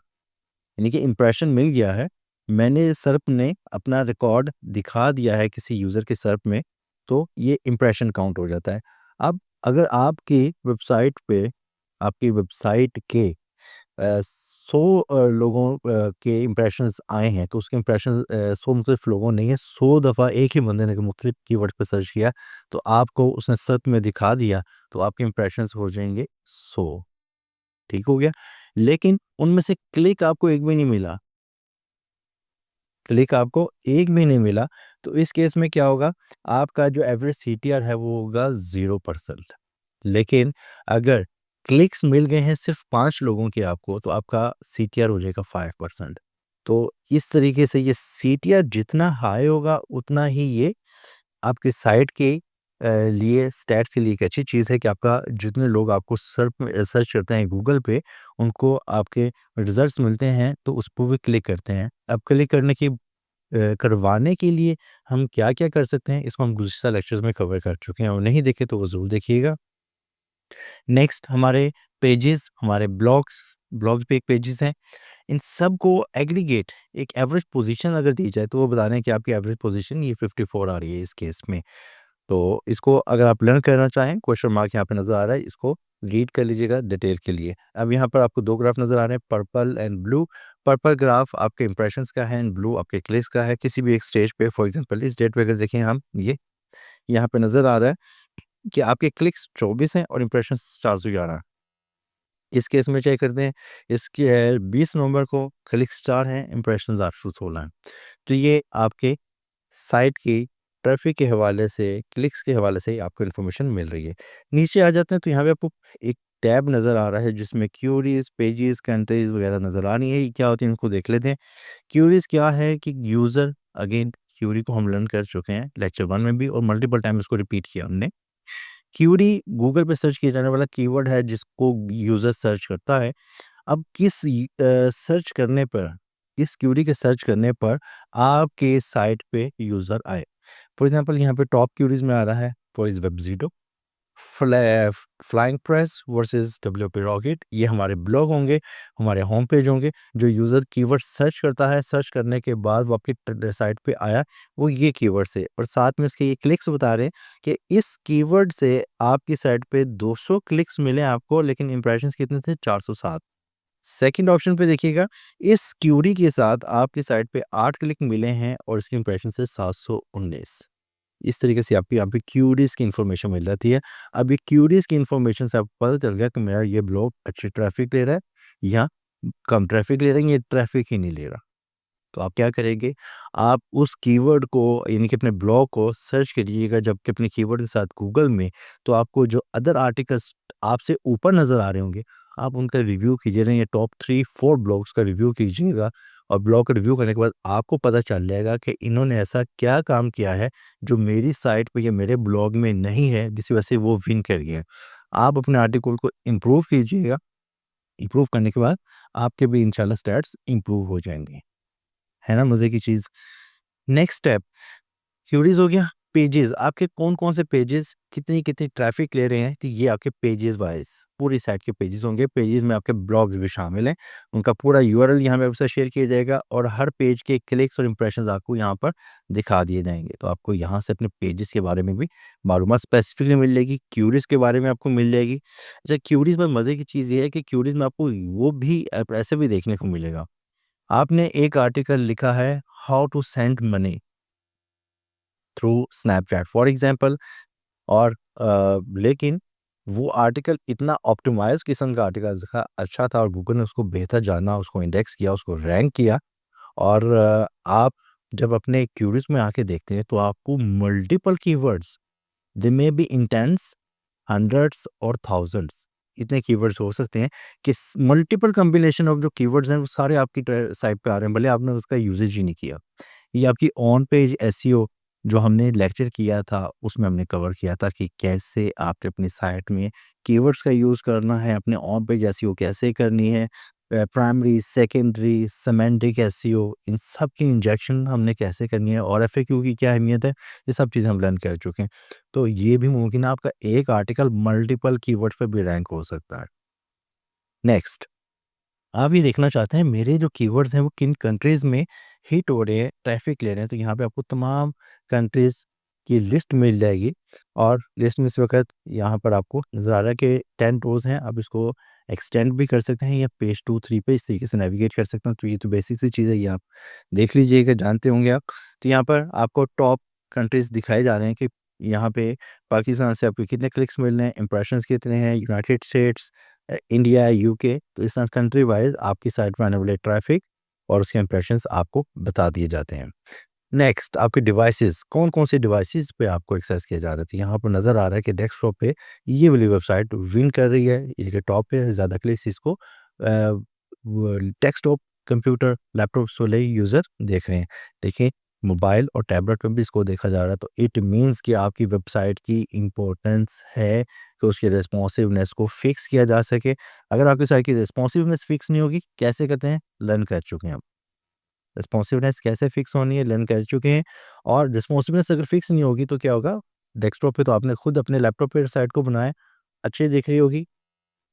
यानी कि इंप्रेशन मिल गया है, मैंने सर्प ने अपना रिकॉर्ड दिखा दिया है किसी यूज़र के सर्प में, तो ये इंप्रेशन काउंट हो जाता है। अब अगर आपकी वेबसाइट के 100 लोगों के इम्प्रेशंस आए हैं, तो उसके इम्प्रेशन 100 मुख्तलिफ लोगों ने, ये 100 दफ़ा एक ही बंदे ने मुख्तलिफ कीवर्ड्स पे सर्च किया, तो आपको उसने सर्च में दिखा दिया, तो आपके इम्प्रेशंस हो जाएँगे 100। ठीक हो गया? लेकिन उनमें से क्लिक आपको एक भी नहीं मिला, तो इस केस में क्या होगा, आपका जो एवरेज सीटीआर है वो होगा 0%। लेकिन अगर क्लिक्स मिल गए हैं सिर्फ़ 5 लोगों के आपको, तो आपका सीटीआर हो जाएगा 5%। तो इस तरीके से ये सीटीआर जितना हाई होगा, उतना ही ये आपकी साइट के लिए स्टैट्स के लिए एक अच्छी चीज़ है कि आपका जितने लोग आपको सर्च करते हैं गूगल पे, उनको आपके रिज़ल्ट्स मिलते हैं, तो उस पे भी क्लिक करते हैं। अब क्लिक करवाने के लिए हम क्या-क्या कर सकते हैं, इसको हम गुज़िश्ता लेक्चर्स में कवर कर चुके हैं और नहीं देखे तो वो ज़रूर देखिएगा। नेक्स्ट हमारे पेजेस, हमारे ब्लॉग्स पे एक पेजेस हैं। इन सब को एग्रीगेट एक एवरेज पोजीशन अगर दी जाए, तो वो बता रहे हैं कि आपकी एवरेज पोजीशन ये 54 आ रही है इस केस में। तो इसको अगर आप लर्न करना चाहें, क्वेश्चन मार्क यहाँ पे नज़र आ रहा है, इसको रीड कर लीजिएगा डिटेल के लिए। अब यहाँ पर आपको 2 ग्राफ नज़र आ रहे हैं, purple and blue. Purple graph आपके इंप्रेशंस का है एंड ब्लू आपके क्लिक्स का है किसी भी एक स्टेज पे। फॉर एग्ज़ाम्पल इस डेट पे अगर देखें हम, ये यहाँ पे नज़र आ रहा है कि आपके क्लिक्स 24 हैं और इंप्रेशंस 411। इस केस में चेक करते हैं, इसके 20 नवंबर को क्लिक्स 4 हैं, इंप्रेशंस 816 हैं। तो ये आपके साइट की ट्रैफ़िक के हवाले से, क्लिक्स के हवाले से आपको इन्फॉर्मेशन मिल रही है। नीचे आ जाते हैं तो यहाँ पे आपको एक टैब नज़र आ रहा है जिसमें क्यूरीज़, पेजेज़, कंट्रीज़ वगैरह नज़र आ रही है। ये क्या होती है इनको देख लेते हैं। क्यूरीज़ क्या है कि यूज़र, अगेन क्यूरी को हम लर्न कर चुके हैं लेक्चर 1 में भी और मल्टीपल टाइम इसको रिपीट किया हमने। क्यूरी गूगल पे सर्च किया जाने वाला कीवर्ड है जिसको यूज़र सर्च करता है। अब सर्च करने पर, किस क्यूरी के सर्च करने पर आपके साइट पे यूज़र आए। फॉर एग्ज़ाम्पल यहाँ पे टॉप क्यूरीज़ में आ रहा है टॉयज़ वेबज़ीडो, flying press versus WP rocket. ये हमारे ब्लॉग होंगे, हमारे होम पेज होंगे। जो यूज़र कीवर्ड सर्च करता है, सर्च करने के बाद वो आपकी साइट पे आया, वो ये कीवर्ड से, और साथ में इसके ये क्लिक्स बता रहे हैं कि इस कीवर्ड से आपकी साइट पे 200 क्लिक्स मिले आपको, लेकिन इंप्रेशंस कितने थे? 407। सेकंड ऑप्शन पे देखिएगा, इस क्यूरी के साथ आपकी साइट पे 8 क्लिक मिले हैं और इसकी इंप्रेशन है 719। इस तरीके से आपकी यहाँ पे क्यूरीज़ की इन्फॉर्मेशन मिल जाती है। अब ये क्यूरीज़ की इन्फॉर्मेशन से आपको पता चल गया कि मेरा ये ब्लॉग अच्छी ट्रैफ़िक ले रहा है या कम ट्रैफ़िक ले रहा है, ये ट्रैफ़िक ही नहीं ले रहा। तो आप क्या करेंगे, आप उस कीवर्ड को यानी कि अपने ब्लॉग को सर्च करिएगा जबकि अपने कीवर्ड के साथ गूगल में, तो आपको जो अदर आर्टिकल्स आपसे ऊपर नज़र आ रहे होंगे, आप उनका रिव्यू कीजिएगा या टॉप 3-4 ब्लॉग्स का रिव्यू कीजिएगा और ब्लॉग का रिव्यू करने के बाद आपको पता चल जाएगा कि इन्होंने ऐसा क्या काम किया है जो मेरी साइट पे या मेरे ब्लॉग में नहीं है, जिसकी वजह से वो विन कर गए हैं। आप अपने आर्टिकल को इम्प्रूव कीजिएगा, इम्प्रूव करने के बाद आपके भी इंशाल्लाह स्टैट्स इम्प्रूव हो जाएँगे। है ना मज़े की चीज़? नेक्स्ट स्टेप क्यूरीज़ हो गया। पेजेज़ आपके कौन-कौन से पेजेज़ कितनी-कितनी ट्रैफ़िक ले रहे हैं, तो ये आपके पेजेज़ वाइज़ पूरी साइट के पेजेज़ होंगे। पेजेज़ में आपके ब्लॉग्स भी शामिल हैं। उनका पूरा यूआरएल यहाँ पे आपसे शेयर किया जाएगा और हर पेज के क्लिक्स और इंप्रेशंस आपको यहाँ पर दिखा दिए जाएँगे। तो आपको यहाँ से अपने पेजेज़ के बारे में भी मालूमात स्पेसिफ़िकली मिल जाएगी। क्यूरीज़ के बारे में आपको मिल जाएगी। अच्छा, क्यूरीज़ में मज़े की चीज़ ये है कि क्यूरीज़ में आपको वो भी ऐसे भी देखने को मिलेगा। आपने एक आर्टिकल लिखा है, how to send money through Snapchat for example, और लेकिन वो आर्टिकल इतना ऑप्टिमाइज़ किस्म का आर्टिकल था, अच्छा था और गूगल ने उसको बेहतर जाना, उसको इंडेक्स किया, उसको रैंक किया। और आप जब अपने क्यूरीज़ में आके देखते हैं तो आपको multiple keywords, they may be intense hundreds और थाउजेंड्स, इतने कीवर्ड्स हो सकते हैं कि मल्टीपल कॉम्बिनेशन ऑफ जो कीवर्ड्स हैं वो सारे आपकी साइट पे आ रहे हैं, भले आपने उसका यूजेज ही नहीं किया। ये आपकी ऑन पेज एसईओ जो हमने लेक्चर किया था, उसमें हमने कवर किया था कि कैसे आपने अपनी साइट में कीवर्ड्स का यूज़ करना है, अपने ऑन पेज एसईओ कैसे करनी है, प्राइमरी, सेकेंडरी, सेमेंटिक एसईओ, इन सब की इंजेक्शन हमने कैसे करनी है और एफएक्यू की क्या अहमियत है, ये सब चीज़ें हम लर्न कर चुके हैं। तो ये भी मुमकिन है आपका एक आर्टिकल मल्टीपल कीवर्ड्स पे भी रैंक हो सकता है। नेक्स्ट, आप ये देखना चाहते हैं मेरे जो कीवर्ड्स हैं वो किन कंट्रीज़ में हिट हो रहे हैं, ट्रैफ़िक ले रहे हैं, तो यहाँ पे आपको तमाम कंट्रीज़ की लिस्ट मिल जाएगी और लिस्ट में इस वक़्त यहाँ पर आपको नज़र आ रहा है कि 10 रोज़ हैं। आप इसको एक्सटेंड भी कर सकते हैं या पेज 2-3 पे इस तरीके से नेविगेट कर सकते हैं। तो ये तो बेसिक सी चीज़ है, ये आप देख लीजिएगा, जानते होंगे आप। तो यहाँ पर आपको टॉप कंट्रीज़ दिखाए जा रहे हैं कि यहाँ पे पाकिस्तान से आपको कितने क्लिक्स मिल रहे हैं, इंप्रेशंस कितने हैं, यूनाइटेड स्टेट्स, इंडिया, यूके, तो इस तरह कंट्री वाइज़ आपकी साइट पे आने वाले ट्रैफ़िक और उसके इंप्रेशंस आपको बता दिए जाते हैं। नेक्स्ट, आपके डिवाइसेज़, कौन-कौन से डिवाइसेज़ पे आपको एक्सेस किया जा रहा है, तो यहाँ पर नज़र आ रहा है कि डेस्कटॉप पे ये वाली वेबसाइट विन कर रही है, ये टॉप पे है, ज़्यादा क्लिक्स इसको वो डेस्कटॉप, कंप्यूटर, लैपटॉप्स वाले यूज़र देख रहे हैं। देखिए, मोबाइल और टैबलेट में भी इसको देखा जा रहा है, तो इट मीन्स कि आपकी वेबसाइट की इम्पोर्टेंस है कि उसकी रिस्पॉन्सिवनेस को फिक्स किया जा सके। अगर आपकी साइट की रिस्पॉन्सिवनेस फिक्स नहीं होगी, कैसे करते हैं? लर्न कर चुके हैं हम। रिस्पॉन्सिवनेस कैसे फिक्स होनी है, लर्न कर चुके हैं। और रिस्पॉन्सिवनेस अगर फिक्स नहीं होगी तो क्या होगा? डेस्कटॉप पे तो आपने खुद अपने लैपटॉप पे साइट को बनाया, अच्छे दिख रही होगी,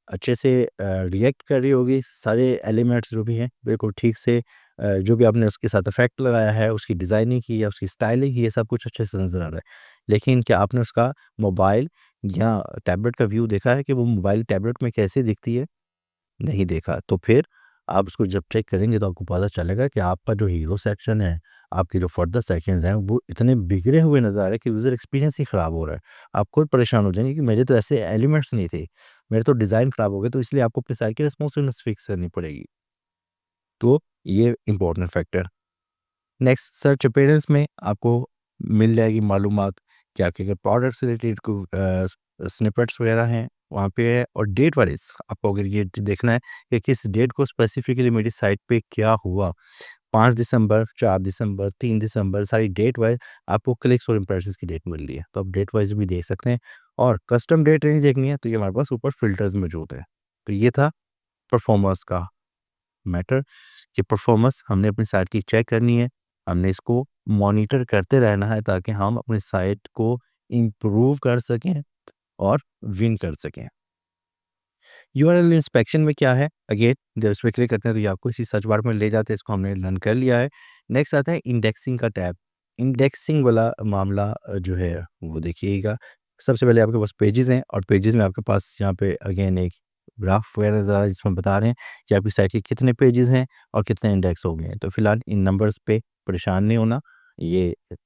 अच्छे से रिएक्ट कर रही होगी, सारे एलिमेंट्स जो भी हैं बिल्कुल ठीक से जो भी आपने उसके साथ इफ़ेक्ट लगाया है, उसकी डिज़ाइनिंग की है, उसकी स्टाइलिंग की है, सब कुछ अच्छे से नज़र आ रहा है। लेकिन क्या आपने उसका मोबाइल या टैबलेट का व्यू देखा है कि वो मोबाइल टैबलेट में कैसे दिखती है? नहीं देखा। तो फिर आप उसको जब चेक करेंगे तो आपको पता चलेगा कि आपका जो हीरो सेक्शन है, आपके जो फर्दर सेक्शंस हैं, वो इतने बिगड़े हुए नज़र आ रहे हैं कि यूज़र एक्सपीरियंस ही ख़राब हो रहा है। आप खुद परेशान हो जाएँगे कि मेरे तो ऐसे एलिमेंट्स नहीं थे, मेरे तो डिज़ाइन ख़राब हो गए, तो इसलिए आपको अपनी साइट की रिस्पॉन्सिवनेस फिक्स करनी पड़ेगी। तो ये important factor. Next search appearance में आपको मिल जाएगी मालूमात कि आपके अगर प्रोडक्ट से रिलेटेड स्निपेट्स वगैरह हैं वहाँ पे है। और डेट वाइज आपको अगर ये देखना है कि किस डेट को स्पेसिफिकली मेरी साइट पे क्या हुआ, 5 दिसंबर, 4 दिसंबर, 3 दिसंबर, सारी डेट वाइज आपको क्लिक्स और इम्प्रेशंस की डेट मिल रही है, तो आप डेट वाइज भी देख सकते हैं। और कस्टम डेट रेंज देखनी है तो ये हमारे पास ऊपर फिल्टर्स मौजूद है। तो ये था परफॉर्मेंस का मैटर, कि परफॉर्मेंस हमने अपनी साइट की चेक करनी है, हमने इसको मॉनिटर करते रहना है ताकि हम अपनी साइट को इम्प्रूव कर सकें और विन कर सकें। यूआरएल इंस्पेक्शन में क्या है? अगेन जब इस पे क्लिक करते हैं तो ये आपको इसी सर्च बार में ले जाते हैं, इसको हमने लर्न कर लिया है। नेक्स्ट आता है इंडेक्सिंग का टैब। इंडेक्सिंग वाला मामला जो है वो देखिएगा। सबसे पहले आपके पास पेजेज़ हैं और पेजेज़ में आपके पास यहाँ पे अगेन एक ग्राफ वगैरह नज़र आ रहा है जिसमें बता रहे हैं कि आपकी साइट के कितने पेजेज़ हैं और कितने इंडेक्स हो गए हैं। तो फिलहाल इन नंबर्स पे परेशान नहीं होना। ये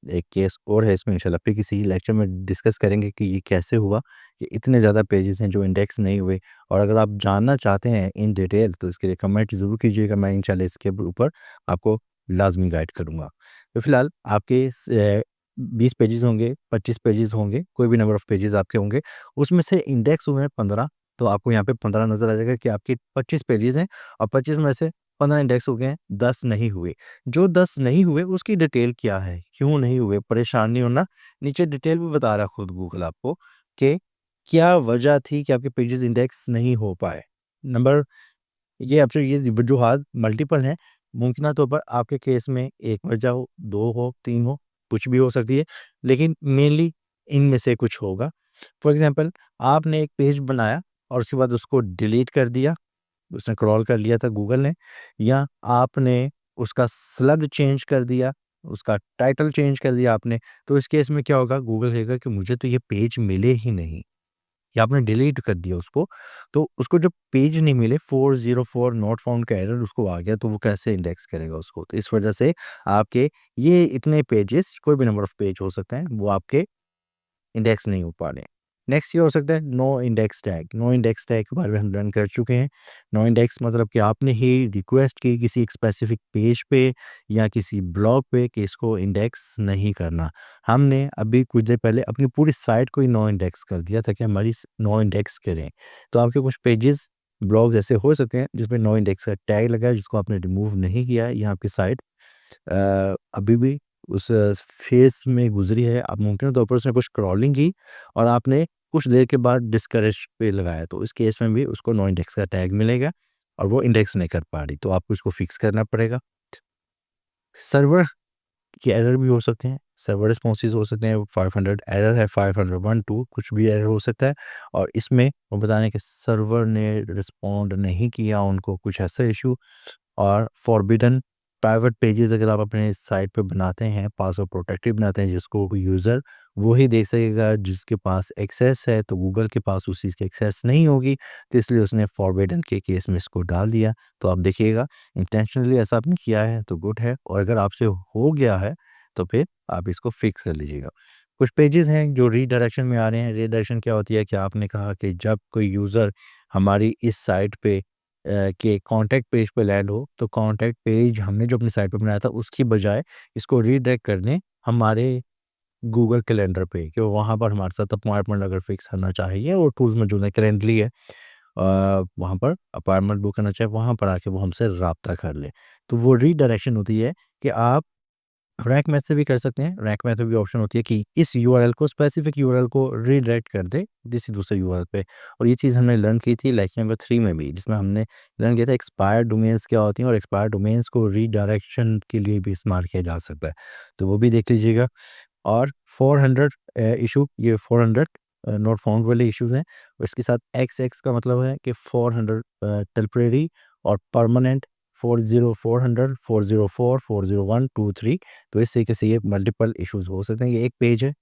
एक केस और है, इसमें इंशाल्लाह फिर किसी लेक्चर में डिस्कस करेंगे कि ये कैसे हुआ कि इतने ज़्यादा पेजेज़ हैं जो इंडेक्स नहीं हुए। और अगर आप जानना चाहते हैं इन डिटेल तो इसके लिए कमेंट ज़रूर कीजिएगा, मैं इंशाल्लाह इसके ऊपर आपको लाज़मी गाइड करूँगा। तो फिलहाल आपके 20 पेजेज़ होंगे, 25 पेजेज़ होंगे, कोई भी नंबर ऑफ पेजेज़ आपके होंगे, उसमें से इंडेक्स हुए हैं 15, तो आपको यहाँ पे 15 नज़र आ जाएगा कि आपके 25 पेजेज़ हैं और 25 में से 15 इंडेक्स हो गए हैं, 10 नहीं हुए। जो 10 नहीं हुए उसकी डिटेल क्या है? क्यों नहीं हुए? परेशान नहीं होना, नीचे डिटेल भी बता रहा है खुद गूगल आपको कि क्या वजह थी कि आपके पेजेस इंडेक्स नहीं हो पाए? नंबर ये आपसे ये वजूहात मल्टीपल हैं। मुमकिन तौर पर आपके केस में 1 वजह हो, 2 हो, 3 हो, कुछ भी हो सकती है, लेकिन मेनली इनमें से कुछ होगा। फॉर एग्ज़ाम्पल आपने एक पेज बनाया और उसके बाद उसको डिलीट कर दिया, उसने क्रॉल कर लिया था गूगल ने, या आपने उसका स्लग चेंज कर दिया, उसका टाइटल चेंज कर दिया आपने, तो इस केस में क्या होगा? गूगल कहेगा कि मुझे तो ये पेज मिले ही नहीं। या आपने डिलीट कर दिया उसको, तो उसको जब पेज नहीं मिले 404 नॉट फाउंड का एरर उसको आ गया, तो वो कैसे इंडेक्स करेगा उसको? तो इस वजह से आपके ये इतने पेजेस, कोई भी नंबर ऑफ पेज हो सकते हैं, वो आपके इंडेक्स नहीं हो पा रहे हैं। नेक्स्ट ये हो सकता है no index tag. No index tag के बारे में हम लर्न कर चुके हैं। नो इंडेक्स मतलब कि आपने ही रिक्वेस्ट की किसी एक स्पेसिफिक पेज पे या किसी ब्लॉग पे कि इसको इंडेक्स नहीं करना। हमने अभी कुछ देर पहले अपनी पूरी साइट को ही नो इंडेक्स कर दिया ताकि हमारी नो इंडेक्स करें। तो आपके कुछ पेजेस, ब्लॉग्स ऐसे हो सकते हैं जिसमें नो इंडेक्स का टैग लगा है जिसको आपने रिमूव नहीं किया है, या आपकी साइट अभी भी उस फ़ेज़ में गुज़री है। आप मुमकिन तौर पर उसने कुछ स्क्रॉलिंग की और आपने कुछ देर के बाद डिस्करेज पे लगाया, तो इस केस में भी उसको नो इंडेक्स का टैग मिलेगा और वो इंडेक्स नहीं कर पा रही, तो आपको इसको फ़िक्स करना पड़ेगा। सर्वर के एरर भी हो सकते हैं, सर्वर रिस्पॉन्सेज़ हो सकते हैं, 500 एरर है, 512 कुछ भी एरर हो सकता है। और इसमें वो बता रहे हैं कि सर्वर ने रिस्पॉन्ड नहीं किया, उनको कुछ ऐसा इश्यू। और फॉरबिडन प्राइवेट पेजेस अगर आप अपने साइट पे बनाते हैं, पासवर्ड प्रोटेक्टेड बनाते हैं, जिसको यूज़र वो ही देख सकेगा जिसके पास एक्सेस है, तो गूगल के पास उस चीज़ की एक्सेस नहीं होगी, तो इसलिए उसने फॉरबिडन के केस में इसको डाल दिया। तो आप देखिएगा इंटेंशनली ऐसा आपने किया है तो गुड है, और अगर आपसे हो गया है तो फिर आप इसको फिक्स कर लीजिएगा। कुछ पेजेस हैं जो रीडायरेक्शन में आ रहे हैं। रीडायरेक्शन क्या होती है कि आपने कहा कि जब कोई यूज़र हमारी इस साइट पे के कॉन्टैक्ट पेज पे लैंड हो, तो कॉन्टैक्ट पेज हमने जो अपनी साइट पे बनाया था उसकी बजाय इसको रीडायरेक्ट करने हमारे गूगल कैलेंडर पे, कि वहाँ पर हमारे साथ अपॉइंटमेंट अगर फिक्स करना चाहिए, वो टूल्स मौजूद हैं, कैलेंडली है। वहाँ पर अपॉइंटमेंट बुक करना चाहे, वहाँ पर आके वो हमसे राब्ता कर ले। तो वो रीडायरेक्शन होती है कि आप रैंक मैथ से भी कर सकते हैं। रैंक मैथ में भी ऑप्शन होती है कि इस यूआरएल को, स्पेसिफिक यूआरएल को रीडायरेक्ट कर दे किसी दूसरे यूआरएल पे। और ये चीज़ हमने लर्न की थी लेक्चर नंबर 3 में भी, जिसमें हमने लर्न किया था एक्सपायर्ड डोमेन्स क्या होती हैं और एक्सपायर्ड डोमेन्स को रीडायरेक्शन के लिए भी इस्तेमाल किया जा सकता है। तो वो भी देख लीजिएगा। और 400 इशू, ये 400 नॉट फाउंड वाले इश्यूज हैं। और इसके साथ एक्स एक्स का मतलब है कि 400 टेम्परेरी और परमानेंट, 40 400 404 401 23। तो इस तरीके से ये मल्टीपल इश्यूज हो सकते हैं। ये एक पेज है।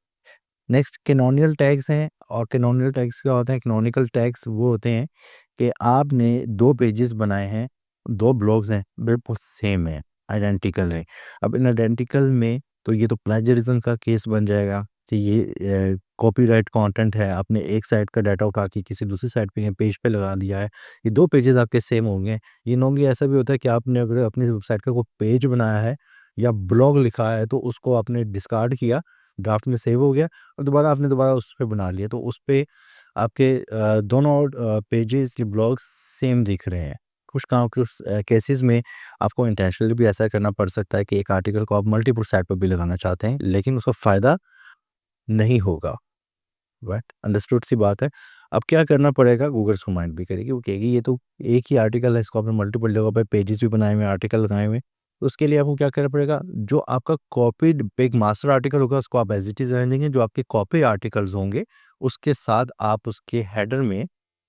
नेक्स्ट कैनोनियल टैग्स हैं। और कैनोनियल टैग्स क्या होते हैं? कैनोनिकल टैग्स वो होते हैं कि आपने दो पेजेस बनाए हैं, दो ब्लॉग्स हैं, बिल्कुल सेम है, आइडेंटिकल है। अब इन आइडेंटिकल में तो ये तो प्लेजरिज्म का केस बन जाएगा कि ये कॉपीराइट कंटेंट है, आपने एक साइड का डाटा उठा के किसी दूसरी साइड पे पेज पे लगा दिया है। ये दो पेजेस आपके सेम होंगे। ये नॉर्मली ऐसा भी होता है कि आपने अगर अपनी वेबसाइट का कोई पेज बनाया है या ब्लॉग लिखा है तो उसको आपने डिस्कार्ड किया, ड्राफ्ट में सेव हो गया और दोबारा उस पे बना लिया, तो उस पे आपके दोनों पेजेस के ब्लॉग्स सेम दिख रहे हैं। कुछ केसेस में आपको इंटेंशनली भी ऐसा करना पड़ सकता है कि एक आर्टिकल को आप मल्टीपल साइट पर भी लगाना चाहते हैं, लेकिन उसका फ़ायदा नहीं होगा। राइट, अंडरस्टूड सी बात है। अब क्या करना पड़ेगा? गूगल उसको माइंड भी करेगी, वो कहेगी ये तो एक ही आर्टिकल है, इसको आपने मल्टीपल जगह पे पेजेस भी बनाए हुए हैं, आर्टिकल लगाए हुए हैं। तो उसके लिए आपको क्या करना पड़ेगा? जो आपका कॉपीड एक मास्टर आर्टिकल होगा उसको आप एज इट इज़ रहने देंगे। जो आपके कॉपी आर्टिकल्स होंगे उसके साथ आप उसके हेडर में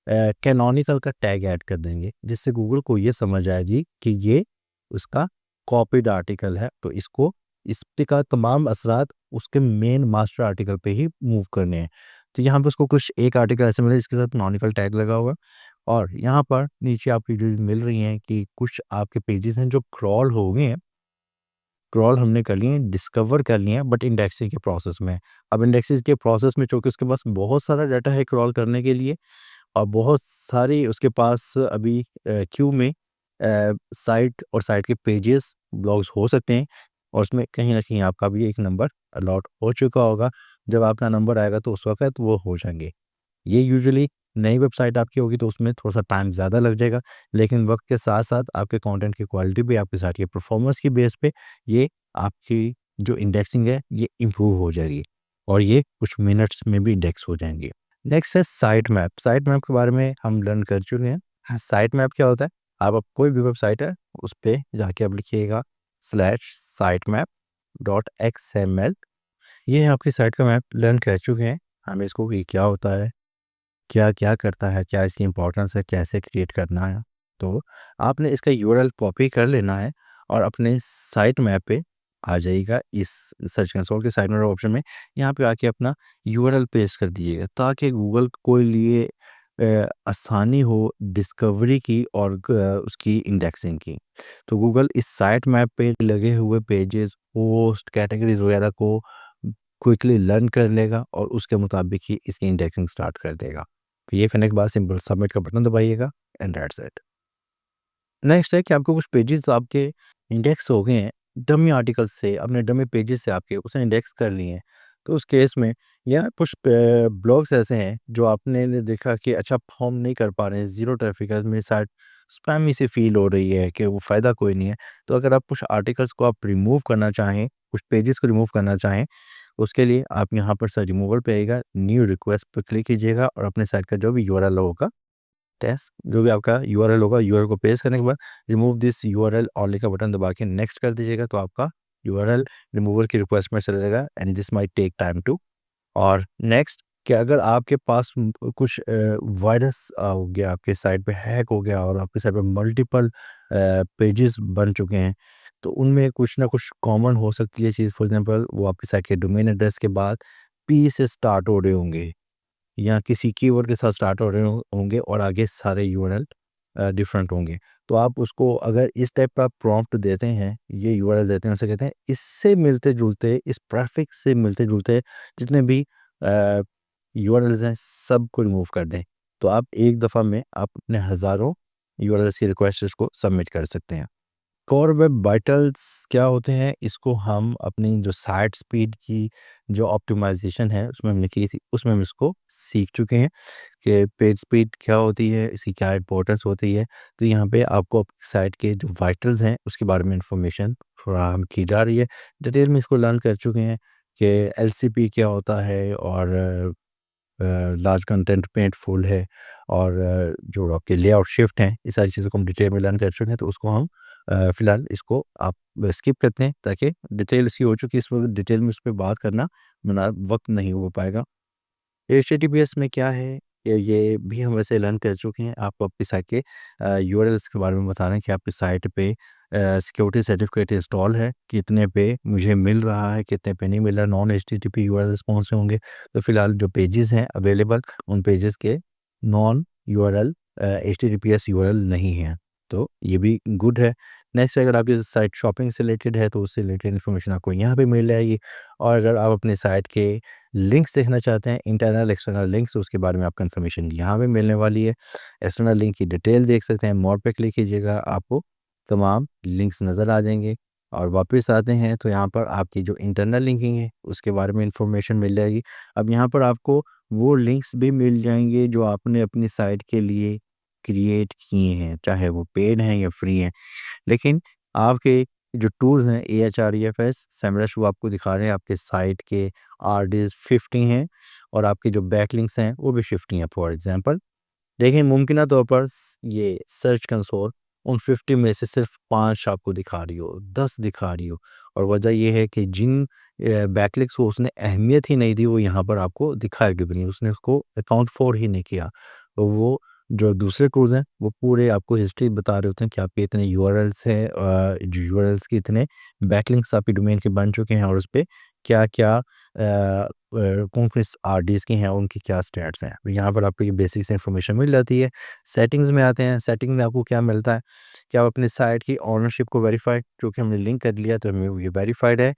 कैनोनिकल का टैग ऐड कर देंगे, जिससे गूगल को ये समझ आएगी कि ये उसका कॉपीड आर्टिकल है, तो इसको इस पे का तमाम असरात उसके मेन मास्टर आर्टिकल पे ही मूव करने हैं। तो यहाँ पे उसको कुछ एक आर्टिकल ऐसे मिला जिसके साथ कैनोनिकल टैग लगा हुआ है। और यहाँ पर नीचे आपको रीड मिल रही हैं कि कुछ आपके पेजेस हैं जो क्रॉल हो गए हैं। क्रॉल हमने कर लिए हैं, डिस्कवर कर लिए हैं, बट इंडेक्सिंग के प्रोसेस में। अब इंडेक्सिंग के प्रोसेस में चूँकि उसके पास बहुत सारा डाटा है क्रॉल करने के लिए और बहुत सारी उसके पास अभी क्यू में साइट और साइट के पेजेस, ब्लॉग्स हो सकते हैं। और उसमें कहीं न कहीं आपका भी एक नंबर अलॉट हो चुका होगा। जब आपका नंबर आएगा तो उस वक़्त वो हो जाएँगे। ये यूजुअली नई वेबसाइट आपकी होगी तो उसमें थोड़ा-सा टाइम ज़्यादा लग जाएगा, लेकिन वक़्त के साथ-साथ आपके कंटेंट की क्वालिटी भी, आपकी साइट की परफ़ॉर्मेंस की बेस पे ये आपकी जो इंडेक्सिंग है ये इम्प्रूव हो जाएगी और ये कुछ मिनट्स में भी इंडेक्स हो जाएँगे। नेक्स्ट है साइट मैप। साइट मैप के बारे में हम लर्न कर चुके हैं। साइट मैप क्या होता है? आप कोई भी वेबसाइट है उस पे जाके आप लिखिएगा /sitemap.xml। ये है आपकी साइट का मैप। लर्न कर चुके हैं हम इसको कि क्या होता है, क्या-क्या करता है, क्या इसकी इम्पोर्टेंस है, कैसे क्रिएट करना है। तो आपने इसका यूआरएल कॉपी कर लेना है और अपने साइट मैप पे आ जाइएगा। इस सर्च कंसोल के साइड में ऑप्शन में यहाँ पे आके अपना यूआरएल पेस्ट कर दीजिएगा ताकि गूगल को लिए आसानी हो डिस्कवरी की और उसकी इंडेक्सिंग की। तो गूगल इस साइट मैप पे लगे हुए पेजेस, पोस्ट, कैटेगरीज वगैरह को क्विकली लर्न कर लेगा और उसके मुताबिक ही इसकी इंडेक्सिंग स्टार्ट कर देगा। ये करने के बाद सिंपल सबमिट का बटन दबाइएगा एंड दैट्स इट। नेक्स्ट है कि आपको कुछ पेजेस आपके इंडेक्स हो गए हैं डमी आर्टिकल से, अपने डमी पेजेस से आपके उसने इंडेक्स कर लिए हैं। तो उस केस में या कुछ ब्लॉग्स ऐसे हैं जो आपने ने देखा कि अच्छा परफॉर्म नहीं कर पा रहे हैं, ज़ीरो ट्रैफिक है, मेरी साइट स्पैमी सी फील हो रही है कि वो फ़ायदा कोई नहीं है। तो अगर आप कुछ आर्टिकल्स को आप रिमूव करना चाहें, कुछ पेजेस को रिमूव करना चाहें, उसके लिए आप यहाँ पर सर रिमूवल पे आइएगा, न्यू रिक्वेस्ट पे क्लिक कीजिएगा और अपने साइट का जो भी यूआरएल होगा, टेस्ट जो भी आपका यूआरएल होगा, यूआरएल को पेस्ट करने के बाद रिमूव दिस यूआरएल ओनली का बटन दबा के नेक्स्ट कर दीजिएगा, तो आपका यूआरएल रिमूवल की रिक्वेस्ट में चला जाएगा and this might take time too. और नेक्स्ट कि अगर आपके पास कुछ वायरस हो गया, आपके साइट पे हैक हो गया और आपके साइट पे मल्टीपल पेजेस बन चुके हैं, तो उनमें कुछ ना कुछ कॉमन हो सकती है चीज़। फॉर एग्जांपल वो आपकी साइट के डोमेन एड्रेस के बाद पी से स्टार्ट हो रहे होंगे या किसी कीवर्ड के साथ स्टार्ट हो रहे होंगे और आगे सारे यूआरएल डिफरेंट होंगे। तो आप उसको अगर इस टाइप का प्रॉम्प्ट देते हैं, ये यूआरएल देते हैं, उसे कहते हैं इससे मिलते-जुलते, इस प्रीफिक्स से मिलते-जुलते जितने भी यूआरएल्स हैं सबको रिमूव कर दें। तो आप एक दफ़ा में आप अपने हज़ारों यूआरएल्स की रिक्वेस्ट को सबमिट कर सकते हैं। कोर वेब वाइटल्स क्या होते हैं, इसको हम अपनी जो साइट स्पीड की जो ऑप्टिमाइजेशन है उसमें हमने की थी, उसमें हम इसको सीख चुके हैं कि पेज स्पीड क्या होती है, इसकी क्या इंपॉर्टेंस होती है। तो यहाँ पे आपको आपकी साइट के जो वाइटल्स हैं उसके बारे में इंफॉर्मेशन फराहम की जा रही है। डिटेल में इसको लर्न कर चुके हैं कि एलसीपी क्या होता है, और लार्ज कंटेंट पेंटफुल है, और जो आपके लेआउट शिफ्ट हैं, ये सारी चीज़ों को हम डिटेल में लर्न कर चुके हैं। तो उसको हम फ़िलहाल इसको आप स्किप करते हैं, ताकि डिटेल इसकी हो चुकी है, इस वक़्त डिटेल में उस पे बात करना मेरा वक़्त नहीं हो पाएगा। एचटीटीपीएस में क्या है, ये भी हम वैसे लर्न कर चुके हैं। आपको आपकी साइट के यूआरएल्स के बारे में बता रहे हैं कि आपकी साइट पे सिक्योरिटी सर्टिफिकेट इंस्टॉल है, कितने पे मुझे मिल रहा है, कितने पे नहीं मिल रहा, नॉन एचटीटीपी यूआरएल्स कौन से होंगे। तो फिलहाल जो पेजेस हैं अवेलेबल, उन पेजेस के नॉन यूआरएल एचटीटीपीएस यूआरएल नहीं है, तो ये भी गुड है। नेक्स्ट, अगर आपकी साइट शॉपिंग से रिलेटेड है तो उससे रिलेटेड इन्फॉर्मेशन आपको यहाँ पे मिल जाएगी। और अगर आप अपने साइट के लिंक्स देखना चाहते हैं, इंटरनल एक्सटर्नल लिंक्स, उसके बारे में आपको इन्फॉर्मेशन यहाँ पे मिलने वाली है। एक्सटर्नल लिंक की डिटेल देख सकते हैं, मोर पे क्लिक कीजिएगा, आपको तमाम लिंक्स नज़र आ जाएंगे। और वापस आते हैं तो यहाँ पर आपकी जो इंटरनल लिंकिंग है उसके बारे में इन्फॉर्मेशन मिल जाएगी। अब यहाँ पर आपको वो लिंक्स भी मिल जाएंगे जो आपने अपनी साइट के लिए क्रिएट किए हैं, चाहे वो पेड हैं या फ्री हैं। लेकिन आपके जो टूल्स हैं AHREFS, सेमरश, वो आपको दिखा रहे हैं आपके साइट के RDs 50 हैं, और आपके जो बैकलिंक्स हैं वो भी 50 हैं। फॉर एग्जांपल देखिए, मुमकिन तौर पर ये सर्च कंसोल उन 50 में से सिर्फ 5 आपको दिखा रही हो, 10 दिखा रही हो, और वजह ये है कि जिन बैकलिंक्स को उसने अहमियत ही नहीं दी, वो यहाँ पर आपको दिखाएगी भी नहीं, उसने उसको अकाउंट फॉर ही नहीं किया। तो वो जो दूसरे टूल्स हैं वो पूरे आपको हिस्ट्री बता रहे होते हैं कि आपके इतने यूआरएल्स हैं, जो यूआरएल्स के इतने बैकलिंक्स आपके डोमेन के बन चुके हैं, और उस पे क्या-क्या कौन किस आरडीज़ की हैं, उनकी क्या स्टैट्स हैं। तो यहाँ पर आपको ये बेसिक से इन्फॉर्मेशन मिल जाती है। सेटिंग्स में आते हैं, सेटिंग में आपको क्या मिलता है कि आप अपनी साइट की ओनरशिप को वेरीफाई, क्योंकि हमने लिंक कर लिया तो हमें ये वेरीफाइड है।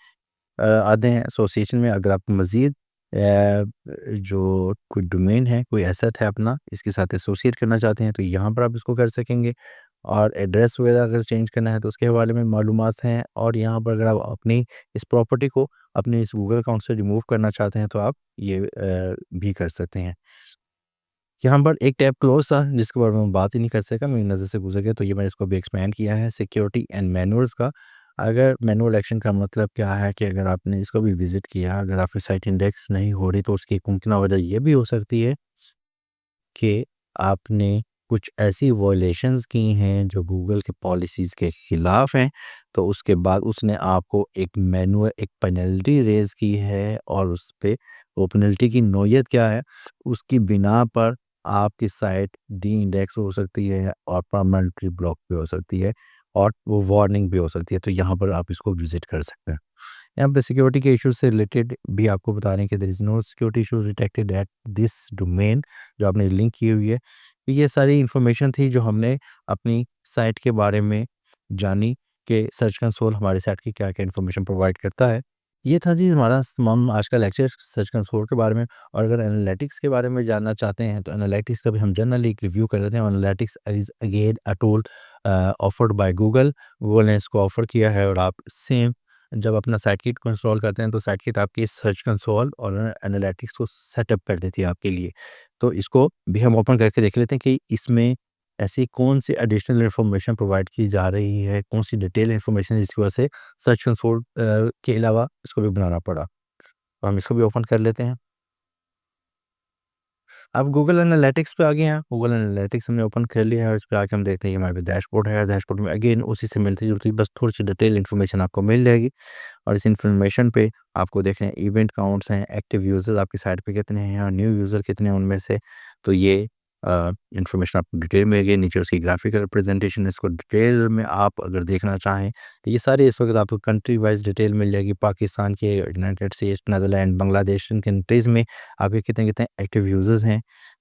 आते हैं एसोसिएशन में, अगर आप मज़ीद जो कोई डोमेन है, कोई एसेट है अपना, इसके साथ एसोसिएट करना चाहते हैं तो यहाँ पर आप इसको कर सकेंगे। और एड्रेस वगैरह अगर चेंज करना है तो उसके हवाले में मालूमात हैं। और यहाँ पर अगर आप अपनी इस प्रॉपर्टी को अपने इस गूगल अकाउंट से रिमूव करना चाहते हैं तो आप ये भी कर सकते हैं। यहाँ पर एक टैब क्लोज़ था जिसके बारे में मैं बात ही नहीं कर सका, मेरी नज़र से गुज़र गया, तो ये मैंने इसको अभी एक्सपैंड किया है, सिक्योरिटी एंड मैनुअल्स का। अगर मैनुअल एक्शन का मतलब क्या है कि अगर आपने इसको भी विज़िट किया, अगर आपकी साइट इंडेक्स नहीं हो रही, तो उसकी एक मुमकिन वजह ये भी हो सकती है कि आपने कुछ ऐसी वायलेशंस की हैं जो गूगल के पॉलिसीज़ के ख़िलाफ़ हैं, तो उसके बाद उसने आपको एक पेनल्टी रेज़ की है, और उस पे वो पेनल्टी की नौइयत क्या है, उसकी बिना पर आपकी साइट डी-इंडेक्स हो सकती है, और परमानेंटली ब्लॉक भी हो सकती है, और वो वार्निंग भी हो सकती है। तो यहाँ पर आप इसको विज़िट कर सकते हैं। यहाँ पे सिक्योरिटी के इश्यूज से रिलेटेड भी आपको बता रहे हैं कि there is no security issues detected at this domain, जो आपने लिंक की हुई है। तो ये सारी इन्फॉर्मेशन थी जो हमने अपनी साइट के बारे में जानी कि सर्च कंसोल हमारी साइट की क्या-क्या इन्फॉर्मेशन प्रोवाइड करता है। ये था जी हमारा तमाम आज का लेक्चर सर्च कंसोल के बारे में। और अगर एनालिटिक्स के बारे में जानना चाहते हैं तो एनालिटिक्स का भी हम जनरली एक रिव्यू कर लेते हैं। Analytics is again a tool offered by Google. Google ने इसको ऑफ़र किया है, और आप सेम जब अपना साइट किट को इंस्टॉल करते हैं तो साइट किट आपकी सर्च कंसोल और एनालिटिक्स को सेटअप कर देती है आपके लिए। तो इसको भी हम ओपन करके देख लेते हैं कि इसमें ऐसी कौन-सी एडिशनल इन्फॉर्मेशन प्रोवाइड की जा रही है, कौन-सी डिटेल इन्फॉर्मेशन जिसकी वजह से सर्च कंसोल के अलावा इसको भी बनाना पड़ा। तो हम इसको भी ओपन कर लेते हैं। अब गूगल एनालिटिक्स पे आ गए हैं। गूगल एनालिटिक्स हमने ओपन कर लिया है, और इस पे आके हम देखते हैं ये हमारे पास डैशबोर्ड है। डैशबोर्ड में अगेन उसी से मिलती-जुलती बस थोड़ी-सी डिटेल इन्फॉर्मेशन आपको मिल जाएगी। और इस इन्फॉर्मेशन पे आपको देख रहे हैं इवेंट काउंट्स हैं, एक्टिव यूज़र्स आपकी साइट पे कितने हैं, और न्यू यूज़र कितने हैं उनमें से। तो ये इन्फॉर्मेशन आपको डिटेल में मिलेगी। नीचे उसकी ग्राफिकल रिप्रेजेंटेशन है, इसको डिटेल में आप अगर देखना चाहें तो ये सारी इस वक्त आपको कंट्री वाइज डिटेल मिल जाएगी। पाकिस्तान के, यूनाइटेड स्टेट्स, नीदरलैंड, बांग्लादेश, इन कंट्रीज़ में आपके कितने-कितने एक्टिव यूज़र्स हैं,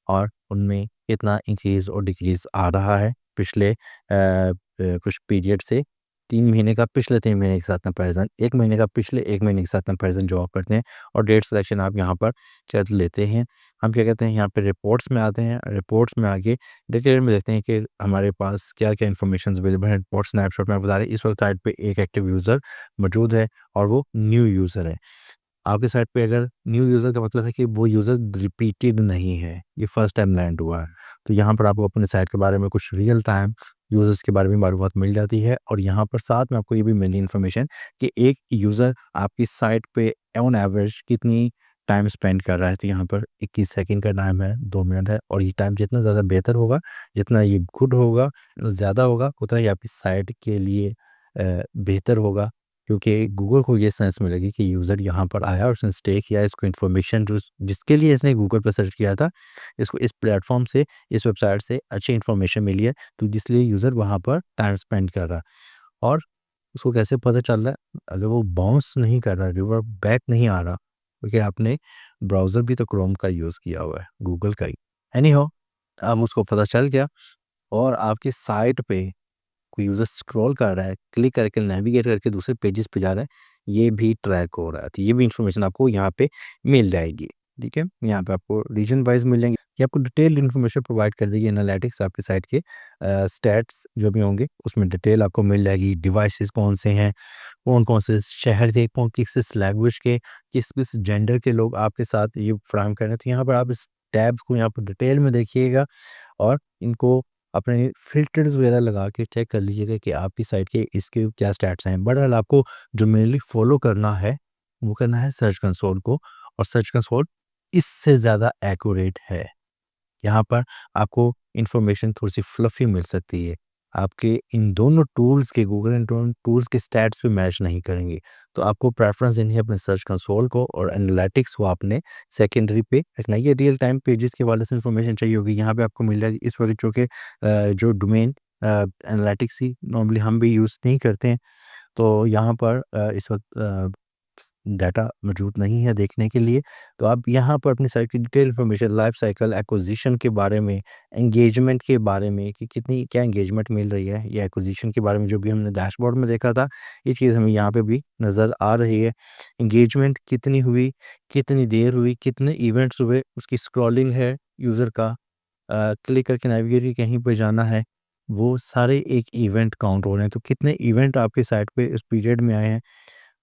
और उनमें कितना इंक्रीज़ और डिक्रीज़ आ रहा है पिछले कुछ पीरियड से। 3 महीने का पिछले 3 महीने के साथ कंपैरिज़न, 1 महीने का पिछले 1 महीने के साथ कंपैरिज़न जो आप करते हैं और डेट सिलेक्शन आप यहाँ पर कर लेते हैं। हम क्या कहते हैं यहाँ पे रिपोर्ट्स में आते हैं, रिपोर्ट्स में आके डिटेल में देखते हैं कि हमारे पास क्या-क्या इन्फॉर्मेशंस अवेलेबल है। रिपोर्ट स्नैपशॉट में बता रहे हैं इस वक्त साइट पे एक एक्टिव यूज़र मौजूद है और वो न्यू यूज़र है। आपके साइट पे अगर न्यू यूज़र का मतलब है कि वो यूज़र रिपीटेड नहीं है, ये फर्स्ट टाइम लैंड हुआ है। तो यहाँ पर आपको अपने साइट के बारे में कुछ रियल टाइम यूज़र्स के बारे में मालूमात मिल जाती है और यहाँ पर साथ में आपको ये भी मिली इन्फॉर्मेशन कि एक यूज़र आपकी साइट पे ऑन एवरेज कितनी टाइम स्पेंड कर रहा है। तो यहाँ पर 21 सेकंड का टाइम है, 2 मिनट है और ये टाइम जितना ज़्यादा बेहतर होगा, जितना ये गुड होगा, ज़्यादा होगा, उतना ही आपकी साइट के लिए बेहतर होगा। क्योंकि गूगल को ये सेंस मिलेगी कि यूज़र यहाँ पर आया और उसने स्टे किया, इसको इन्फॉर्मेशन जो जिसके लिए इसने गूगल पर सर्च किया था, इसको इस प्लेटफ़ॉर्म से, इस वेबसाइट से अच्छी इन्फॉर्मेशन मिली है, तो इसलिए यूज़र वहाँ पर टाइम स्पेंड कर रहा है। और उसको कैसे पता चल रहा है? अगर वो बाउंस नहीं कर रहा, रिवर्ट बैक नहीं आ रहा, क्योंकि आपने ब्राउज़र भी तो क्रोम का यूज़ किया हुआ है, गूगल का ही। एनी हाउ, अब उसको पता चल गया और आपकी साइट पे कोई यूज़र स्क्रॉल कर रहा है, क्लिक करके नेविगेट करके दूसरे पेजेस पे जा रहा है, ये भी ट्रैक हो रहा है। तो ये भी इन्फॉर्मेशन आपको यहाँ पे मिल जाएगी, ठीक है? यहाँ पे आपको रीजन वाइज़ मिल जाएंगे। ये आपको डिटेल्ड इन्फॉर्मेशन प्रोवाइड कर देगी एनालिटिक्स आपकी साइट के स्टैट्स जो भी होंगे, उसमें डिटेल आपको मिल जाएगी। डिवाइसेज़ कौन से हैं, कौन-कौन से शहर के, कौन किस-किस लैंग्वेज के, किस-किस जेंडर के लोग आपके साथ ये फ्राहम कर रहे हैं। तो यहाँ पर आप इस टैब्स को यहाँ पर डिटेल में देखिएगा और इनको अपने फ़िल्टर्स वगैरह लगा के चेक कर लीजिएगा कि आपकी साइट के इसके क्या स्टैट्स हैं। बहरहाल आपको जो मेनली फ़ॉलो करना है, वो करना है सर्च कंसोल को और सर्च कंसोल इससे ज़्यादा एक्यूरेट है। यहाँ पर आपको इन्फॉर्मेशन थोड़ी-सी फ्लफ़ी मिल सकती है। आपके इन दोनों टूल्स के गूगल इन दोनों टूल्स के स्टैट्स भी मैच नहीं करेंगे। तो आपको प्रेफ़रेंस देनी है अपने सर्च कंसोल को और एनालिटिक्स को आपने सेकेंडरी पे रखना है। ये रियल टाइम पेजेस के हवाले से इन्फॉर्मेशन चाहिए होगी, यहाँ पे आपको मिल जाएगी। इस वक़्त चूँकि जो डोमेन एनालिटिक्स ही नॉर्मली हम भी यूज़ नहीं करते हैं। तो यहाँ पर इस वक़्त डाटा मौजूद नहीं है देखने के लिए, तो आप यहाँ पर अपनी साइट की डिटेल इन्फॉर्मेशन, लाइफ साइकिल, एक्विज़िशन के बारे में, एंगेजमेंट के बारे में कि कितनी क्या एंगेजमेंट मिल रही है, या एक्विज़िशन के बारे में जो भी हमने डैशबोर्ड में देखा था, ये चीज़ हमें यहाँ पे भी नज़र आ रही है। एंगेजमेंट कितनी हुई, कितनी देर हुई, कितने इवेंट्स हुए, उसकी स्क्रॉलिंग है यूज़र का, क्लिक करके नेविगेट के कहीं पे जाना है, वो सारे एक इवेंट काउंट हो रहे हैं। तो कितने इवेंट आपकी साइट पे इस पीरियड में आए हैं,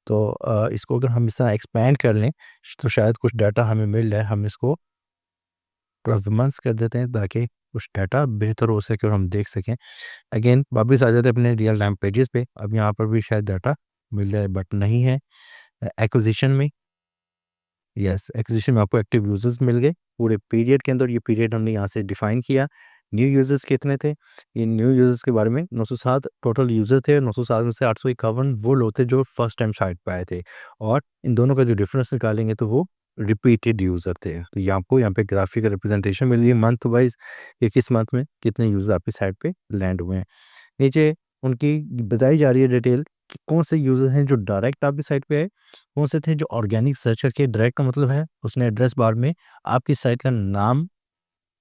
तो इसको अगर हम इस तरह एक्सपैंड कर लें, तो शायद कुछ डाटा हमें मिल जाए। हम इसको 12 मंथ्स कर देते हैं ताकि कुछ डाटा बेहतर हो सके और हम देख सकें। अगेन वापस आ जाते हैं अपने रियल टाइम पेजेस पे। अब यहाँ पर भी शायद डाटा मिल जाए बट नहीं है। एक्विज़िशन में, यस, एक्विज़िशन में आपको एक्टिव यूज़र्स मिल गए पूरे पीरियड के अंदर। ये पीरियड हमने यहाँ से डिफ़ाइन किया। न्यू यूज़र्स कितने थे? ये न्यू यूज़र्स के बारे में 907 टोटल यूज़र थे। 907 में से 851 वो लोग थे जो फर्स्ट टाइम साइट पे आए थे और इन दोनों का जो डिफ़रेंस निकालेंगे तो वो रिपीटेड यूज़र थे। तो ये आपको यहाँ पे ग्राफ़िकल रिप्रेजेंटेशन मिल रही है मंथ वाइज़ कि किस मंथ में कितने यूज़र आपकी साइट पे लैंड हुए हैं। नीचे उनकी बताई जा रही है डिटेल कि कौन से यूज़र हैं जो डायरेक्ट आपकी साइट पे आए, कौन से थे जो ऑर्गेनिक सर्च करके। डायरेक्ट का मतलब है उसने एड्रेस बार में आपकी साइट का नाम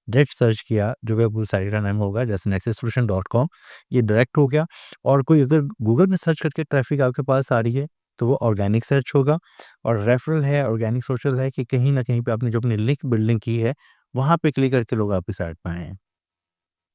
डायरेक्ट सर्च किया, जो भी आपकी साइट का नाम होगा, जैसे nexussolution.com, ये डायरेक्ट हो गया। और कोई अगर गूगल में सर्च करके ट्रैफिक आपके पास आ रही है, तो वो ऑर्गेनिक सर्च होगा। और रेफरल है, ऑर्गेनिक सोशल है कि कहीं न कहीं पे आपने जो अपनी लिंक बिल्डिंग की है, वहाँ पे क्लिक करके लोग आपकी साइट पे आए हैं।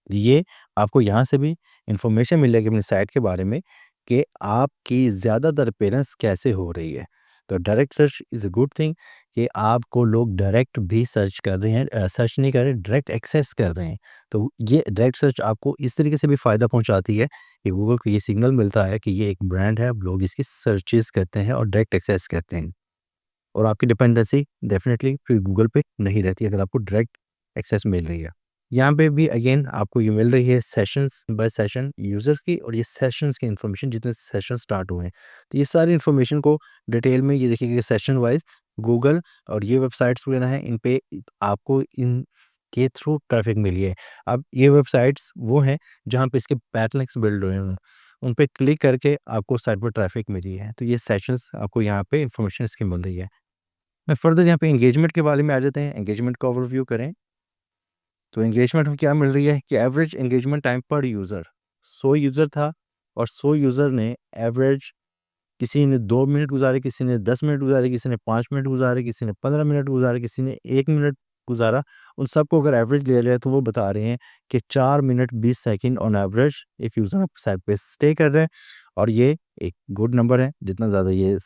ये आपको यहाँ से भी इन्फॉर्मेशन मिल जाएगी अपनी साइट के बारे में कि आपकी ज़्यादातर अपीयरेंस कैसे हो रही है। तो direct search is a good thing कि आपको लोग डायरेक्ट भी सर्च कर रहे हैं, सर्च नहीं कर रहे, डायरेक्ट एक्सेस कर रहे हैं। तो ये डायरेक्ट सर्च आपको इस तरीके से भी फ़ायदा पहुँचाती है कि गूगल को ये सिग्नल मिलता है कि ये एक ब्रांड है, अब लोग इसकी सर्चेज़ करते हैं और डायरेक्ट एक्सेस करते हैं। और आपकी डिपेंडेंसी डेफ़िनिटली फिर गूगल पे नहीं रहती अगर आपको डायरेक्ट एक्सेस मिल रही है। यहाँ पे भी अगेन आपको ये मिल रही है सेशंस बाय सेशन यूज़र्स की, और ये सेशंस की इन्फॉर्मेशन जितने सेशन स्टार्ट हुए हैं। तो ये सारी इन्फॉर्मेशन को डिटेल में ये देखिए कि सेशन वाइज़ गूगल और ये वेबसाइट्स वगैरह हैं, इन पे आपको इन के थ्रू ट्रैफ़िक मिली है। अब ये वेबसाइट्स वो हैं जहाँ पे इसके बैकलिंक्स बिल्ड हुए हैं। उन पे क्लिक करके आपको साइट पर ट्रैफ़िक मिली है। तो ये सेशंस आपको यहाँ पे इन्फॉर्मेशन इसकी मिल रही है। मैं फर्दर यहाँ पे एंगेजमेंट के बारे में आ जाते हैं। एंगेजमेंट का ओवरव्यू करें, तो एंगेजमेंट में क्या मिल रही है कि एवरेज एंगेजमेंट टाइम पर यूज़र 100 यूज़र था और 100 यूज़र ने एवरेज, किसी ने 2 मिनट गुज़ारे, किसी ने 10 मिनट गुज़ारे, किसी ने 5 मिनट गुज़ारे, किसी ने 15 मिनट गुज़ारे, किसी ने 1 मिनट गुज़ारा। उन सबको अगर एवरेज ले लें तो वो बता रहे हैं कि 4 मिनट 20 सेकंड ऑन एवरेज एक यूज़र आपके साइट पे स्टे कर रहे हैं, और ये एक गुड नंबर है। जितना ज़्यादा ये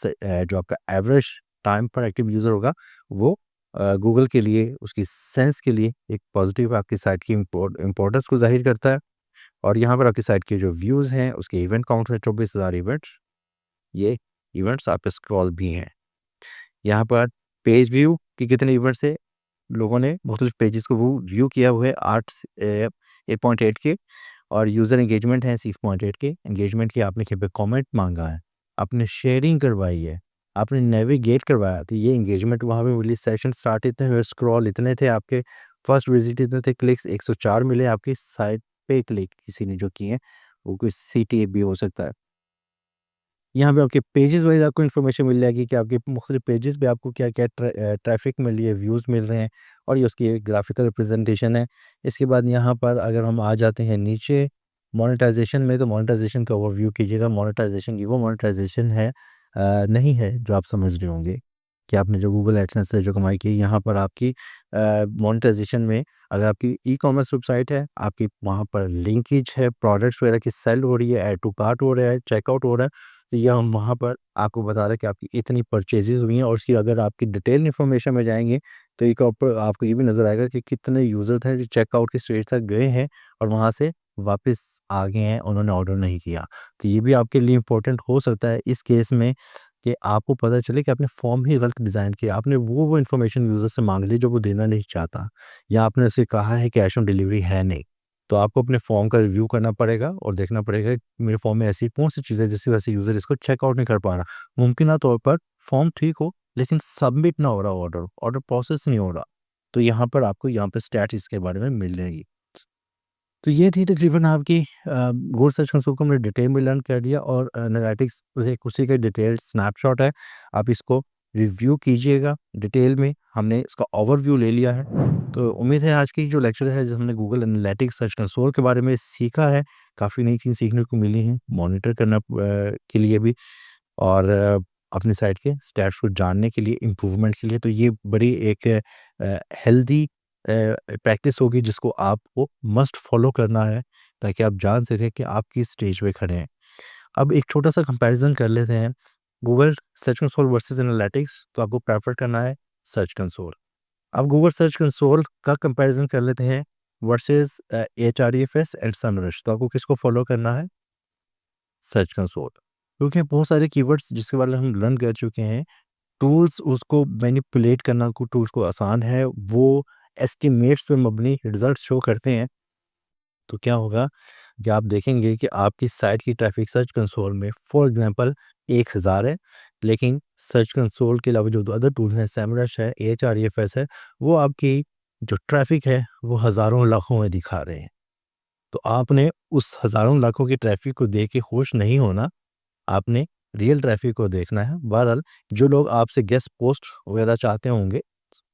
जो आपका एवरेज टाइम पर एक्टिव यूज़र होगा, वो गूगल के लिए, उसकी सेंस के लिए एक पॉजिटिव आपकी साइट की इम्पोर्टेंस को ज़ाहिर करता है। और यहाँ पर आपकी साइट के जो व्यूज़ हैं, उसके इवेंट काउंट है 24,000 इवेंट्स। ये इवेंट्स आप पे स्क्रॉल भी हैं। यहाँ पर पेज व्यू के कितने इवेंट्स है, लोगों ने मुख्तलिफ पेजेस को वो व्यू किया हुआ है 8.8 के, और यूज़र एंगेजमेंट है 6.8 के। एंगेजमेंट की आपने पे कमेंट मांगा है, आपने शेयरिंग करवाई है, आपने नेविगेट करवाया, तो ये एंगेजमेंट वहाँ पे मिली। सेशन स्टार्ट इतने हुए, स्क्रॉल इतने थे, आपके फर्स्ट विजिट इतने थे, क्लिक्स 104 मिले आपकी साइट पे। क्लिक किसी ने जो किए हैं, वो कोई सीटीए भी हो सकता है। यहाँ पे आपके पेजेस वाइज़ आपको इन्फॉर्मेशन मिल जाएगी कि आपके मुख्तलिफ पेजेस पे आपको क्या-क्या ट्रैफ़िक मिल रही है, व्यूज़ मिल रहे हैं, और ये उसकी एक ग्राफ़िकल रिप्रेजेंटेशन है। इसके बाद यहाँ पर अगर हम आ जाते हैं नीचे मोनेटाइज़ेशन में, तो मोनेटाइज़ेशन का ओवरव्यू कीजिएगा। मोनेटाइज़ेशन की वो मोनेटाइज़ेशन है नहीं है जो आप समझ रहे होंगे कि आपने जो गूगल एडसेंस से जो कमाई की। यहाँ पर आपकी मोनेटाइज़ेशन में अगर आपकी ई-कॉमर्स वेबसाइट है, आपकी वहाँ पर लिंकेज है, प्रोडक्ट्स वगैरह की सेल हो रही है, ऐड टू कार्ट हो रहा है, चेकआउट हो रहा है, तो ये हम वहाँ पर आपको बता रहे हैं कि आपकी इतनी परचेज़ेज़ हुई हैं, और उसकी अगर आपकी डिटेल इन्फॉर्मेशन में जाएँगे, तो एक ऊपर आपको ये भी नज़र आएगा कि कितने यूज़र थे जो चेकआउट की स्टेज तक गए हैं और वहाँ से वापस आ गए हैं, उन्होंने ऑर्डर नहीं किया। तो ये भी आपके लिए इम्पोर्टेंट हो सकता है इस केस में कि आपको पता चले कि आपने फॉर्म ही गलत डिज़ाइन किया। आपने वो इन्फॉर्मेशन यूज़र से माँग ली जो वो देना नहीं चाहता, या आपने उसे कहा है कैश ऑन डिलीवरी है नहीं। तो आपको अपने फॉर्म का रिव्यू करना पड़ेगा और देखना पड़ेगा कि मेरे फॉर्म में ऐसी कौन-सी चीज़ है जिसकी वजह से यूज़र इसको चेकआउट नहीं कर पा रहा। मुमकिन तौर पर फॉर्म ठीक हो, लेकिन सबमिट ना हो रहा ऑर्डर, ऑर्डर प्रोसेस नहीं हो रहा। तो यहाँ पर आपको यहाँ पे स्टैट्स इसके बारे में मिल जाएगी। तो ये थी तकरीबन आपकी गूगल सर्च कंसोल को हमने डिटेल में लर्न कर लिया, और एनालिटिक्स एक उसी का डिटेल स्नैपशॉट है। आप इसको रिव्यू कीजिएगा डिटेल में, हमने इसका ओवरव्यू ले लिया है। तो उम्मीद है आज की जो लेक्चर है, जो हमने गूगल एनालिटिक्स सर्च कंसोल के बारे में सीखा है, काफ़ी नई चीज़ सीखने को मिली हैं, मॉनिटर करना के लिए भी, और अपनी साइट के स्टैट्स को जानने के लिए, इम्प्रूवमेंट के लिए। तो ये बड़ी एक हेल्दी प्रैक्टिस होगी जिसको आपको मस्ट फॉलो करना है, ताकि आप जान सकें कि आप किस स्टेज पे खड़े हैं। अब एक छोटा-सा कंपैरिज़न कर लेते हैं, Google search console versus analytics. तो आपको प्रेफ़र करना है सर्च कंसोल। अब गूगल सर्च कंसोल का कंपैरिज़न कर लेते हैं वर्सेस एचआरईएफएस एंड समरश। तो आपको किसको फॉलो करना है? Search console. क्योंकि बहुत सारे कीवर्ड्स जिसके बारे में हम लर्न कर चुके हैं, टूल्स उसको मैनिपुलेट करना को टूल्स को आसान है, वो एस्टिमेट्स पे मबनी रिजल्ट शो करते हैं। तो क्या होगा कि आप देखेंगे कि आपकी साइट की ट्रैफिक सर्च कंसोल में फॉर एग्जांपल 1000 है, लेकिन सर्च कंसोल के अलावा जो अदर टूल्स हैं, सेमरश है, एचआरईएफएस है, वो आपकी जो ट्रैफिक है वो हज़ारों लाखों में दिखा रहे हैं। तो आपने उस हज़ारों लाखों की ट्रैफिक को देख के खुश नहीं होना, आपने रियल ट्रैफिक को देखना है। बहरहाल जो लोग आपसे गेस्ट पोस्ट वगैरह चाहते होंगे,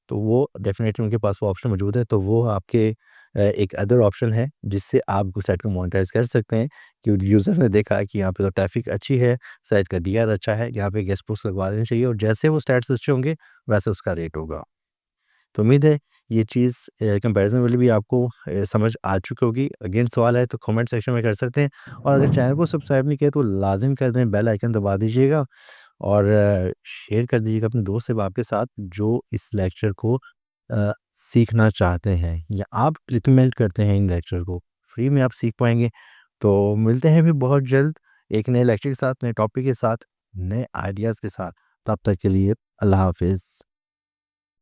तो वो डेफ़िनेटली उनके पास वो ऑप्शन मौजूद है, तो वो आपके एक अदर ऑप्शन है जिससे आप साइट को मोनेटाइज़ कर सकते हैं, कि यूज़र ने देखा है कि यहाँ पे तो ट्रैफ़िक अच्छी है, साइट का डीआर अच्छा है, यहाँ पे गेस्ट पोस्ट लगवा देनी चाहिए, और जैसे वो स्टैट्स अच्छे होंगे, वैसे उसका रेट होगा। तो उम्मीद है ये चीज़ कंपैरिज़न वाली भी आपको समझ आ चुकी होगी। अगेन सवाल है तो कमेंट सेक्शन में कर सकते हैं, और अगर चैनल को सब्सक्राइब नहीं किया तो लाज़िम कर दें, बेल आइकन दबा दीजिएगा, और शेयर कर दीजिएगा अपने दोस्त अहबाब के साथ जो इस लेक्चर को सीखना चाहते हैं, या आप रिकमेंड करते हैं इन लेक्चर को, फ्री में आप सीख पाएँगे। तो मिलते हैं भी बहुत जल्द एक नए लेक्चर के साथ, नए टॉपिक के साथ, नए आइडियाज़ के साथ। तब तक के लिए अल्लाह हाफ़िज़।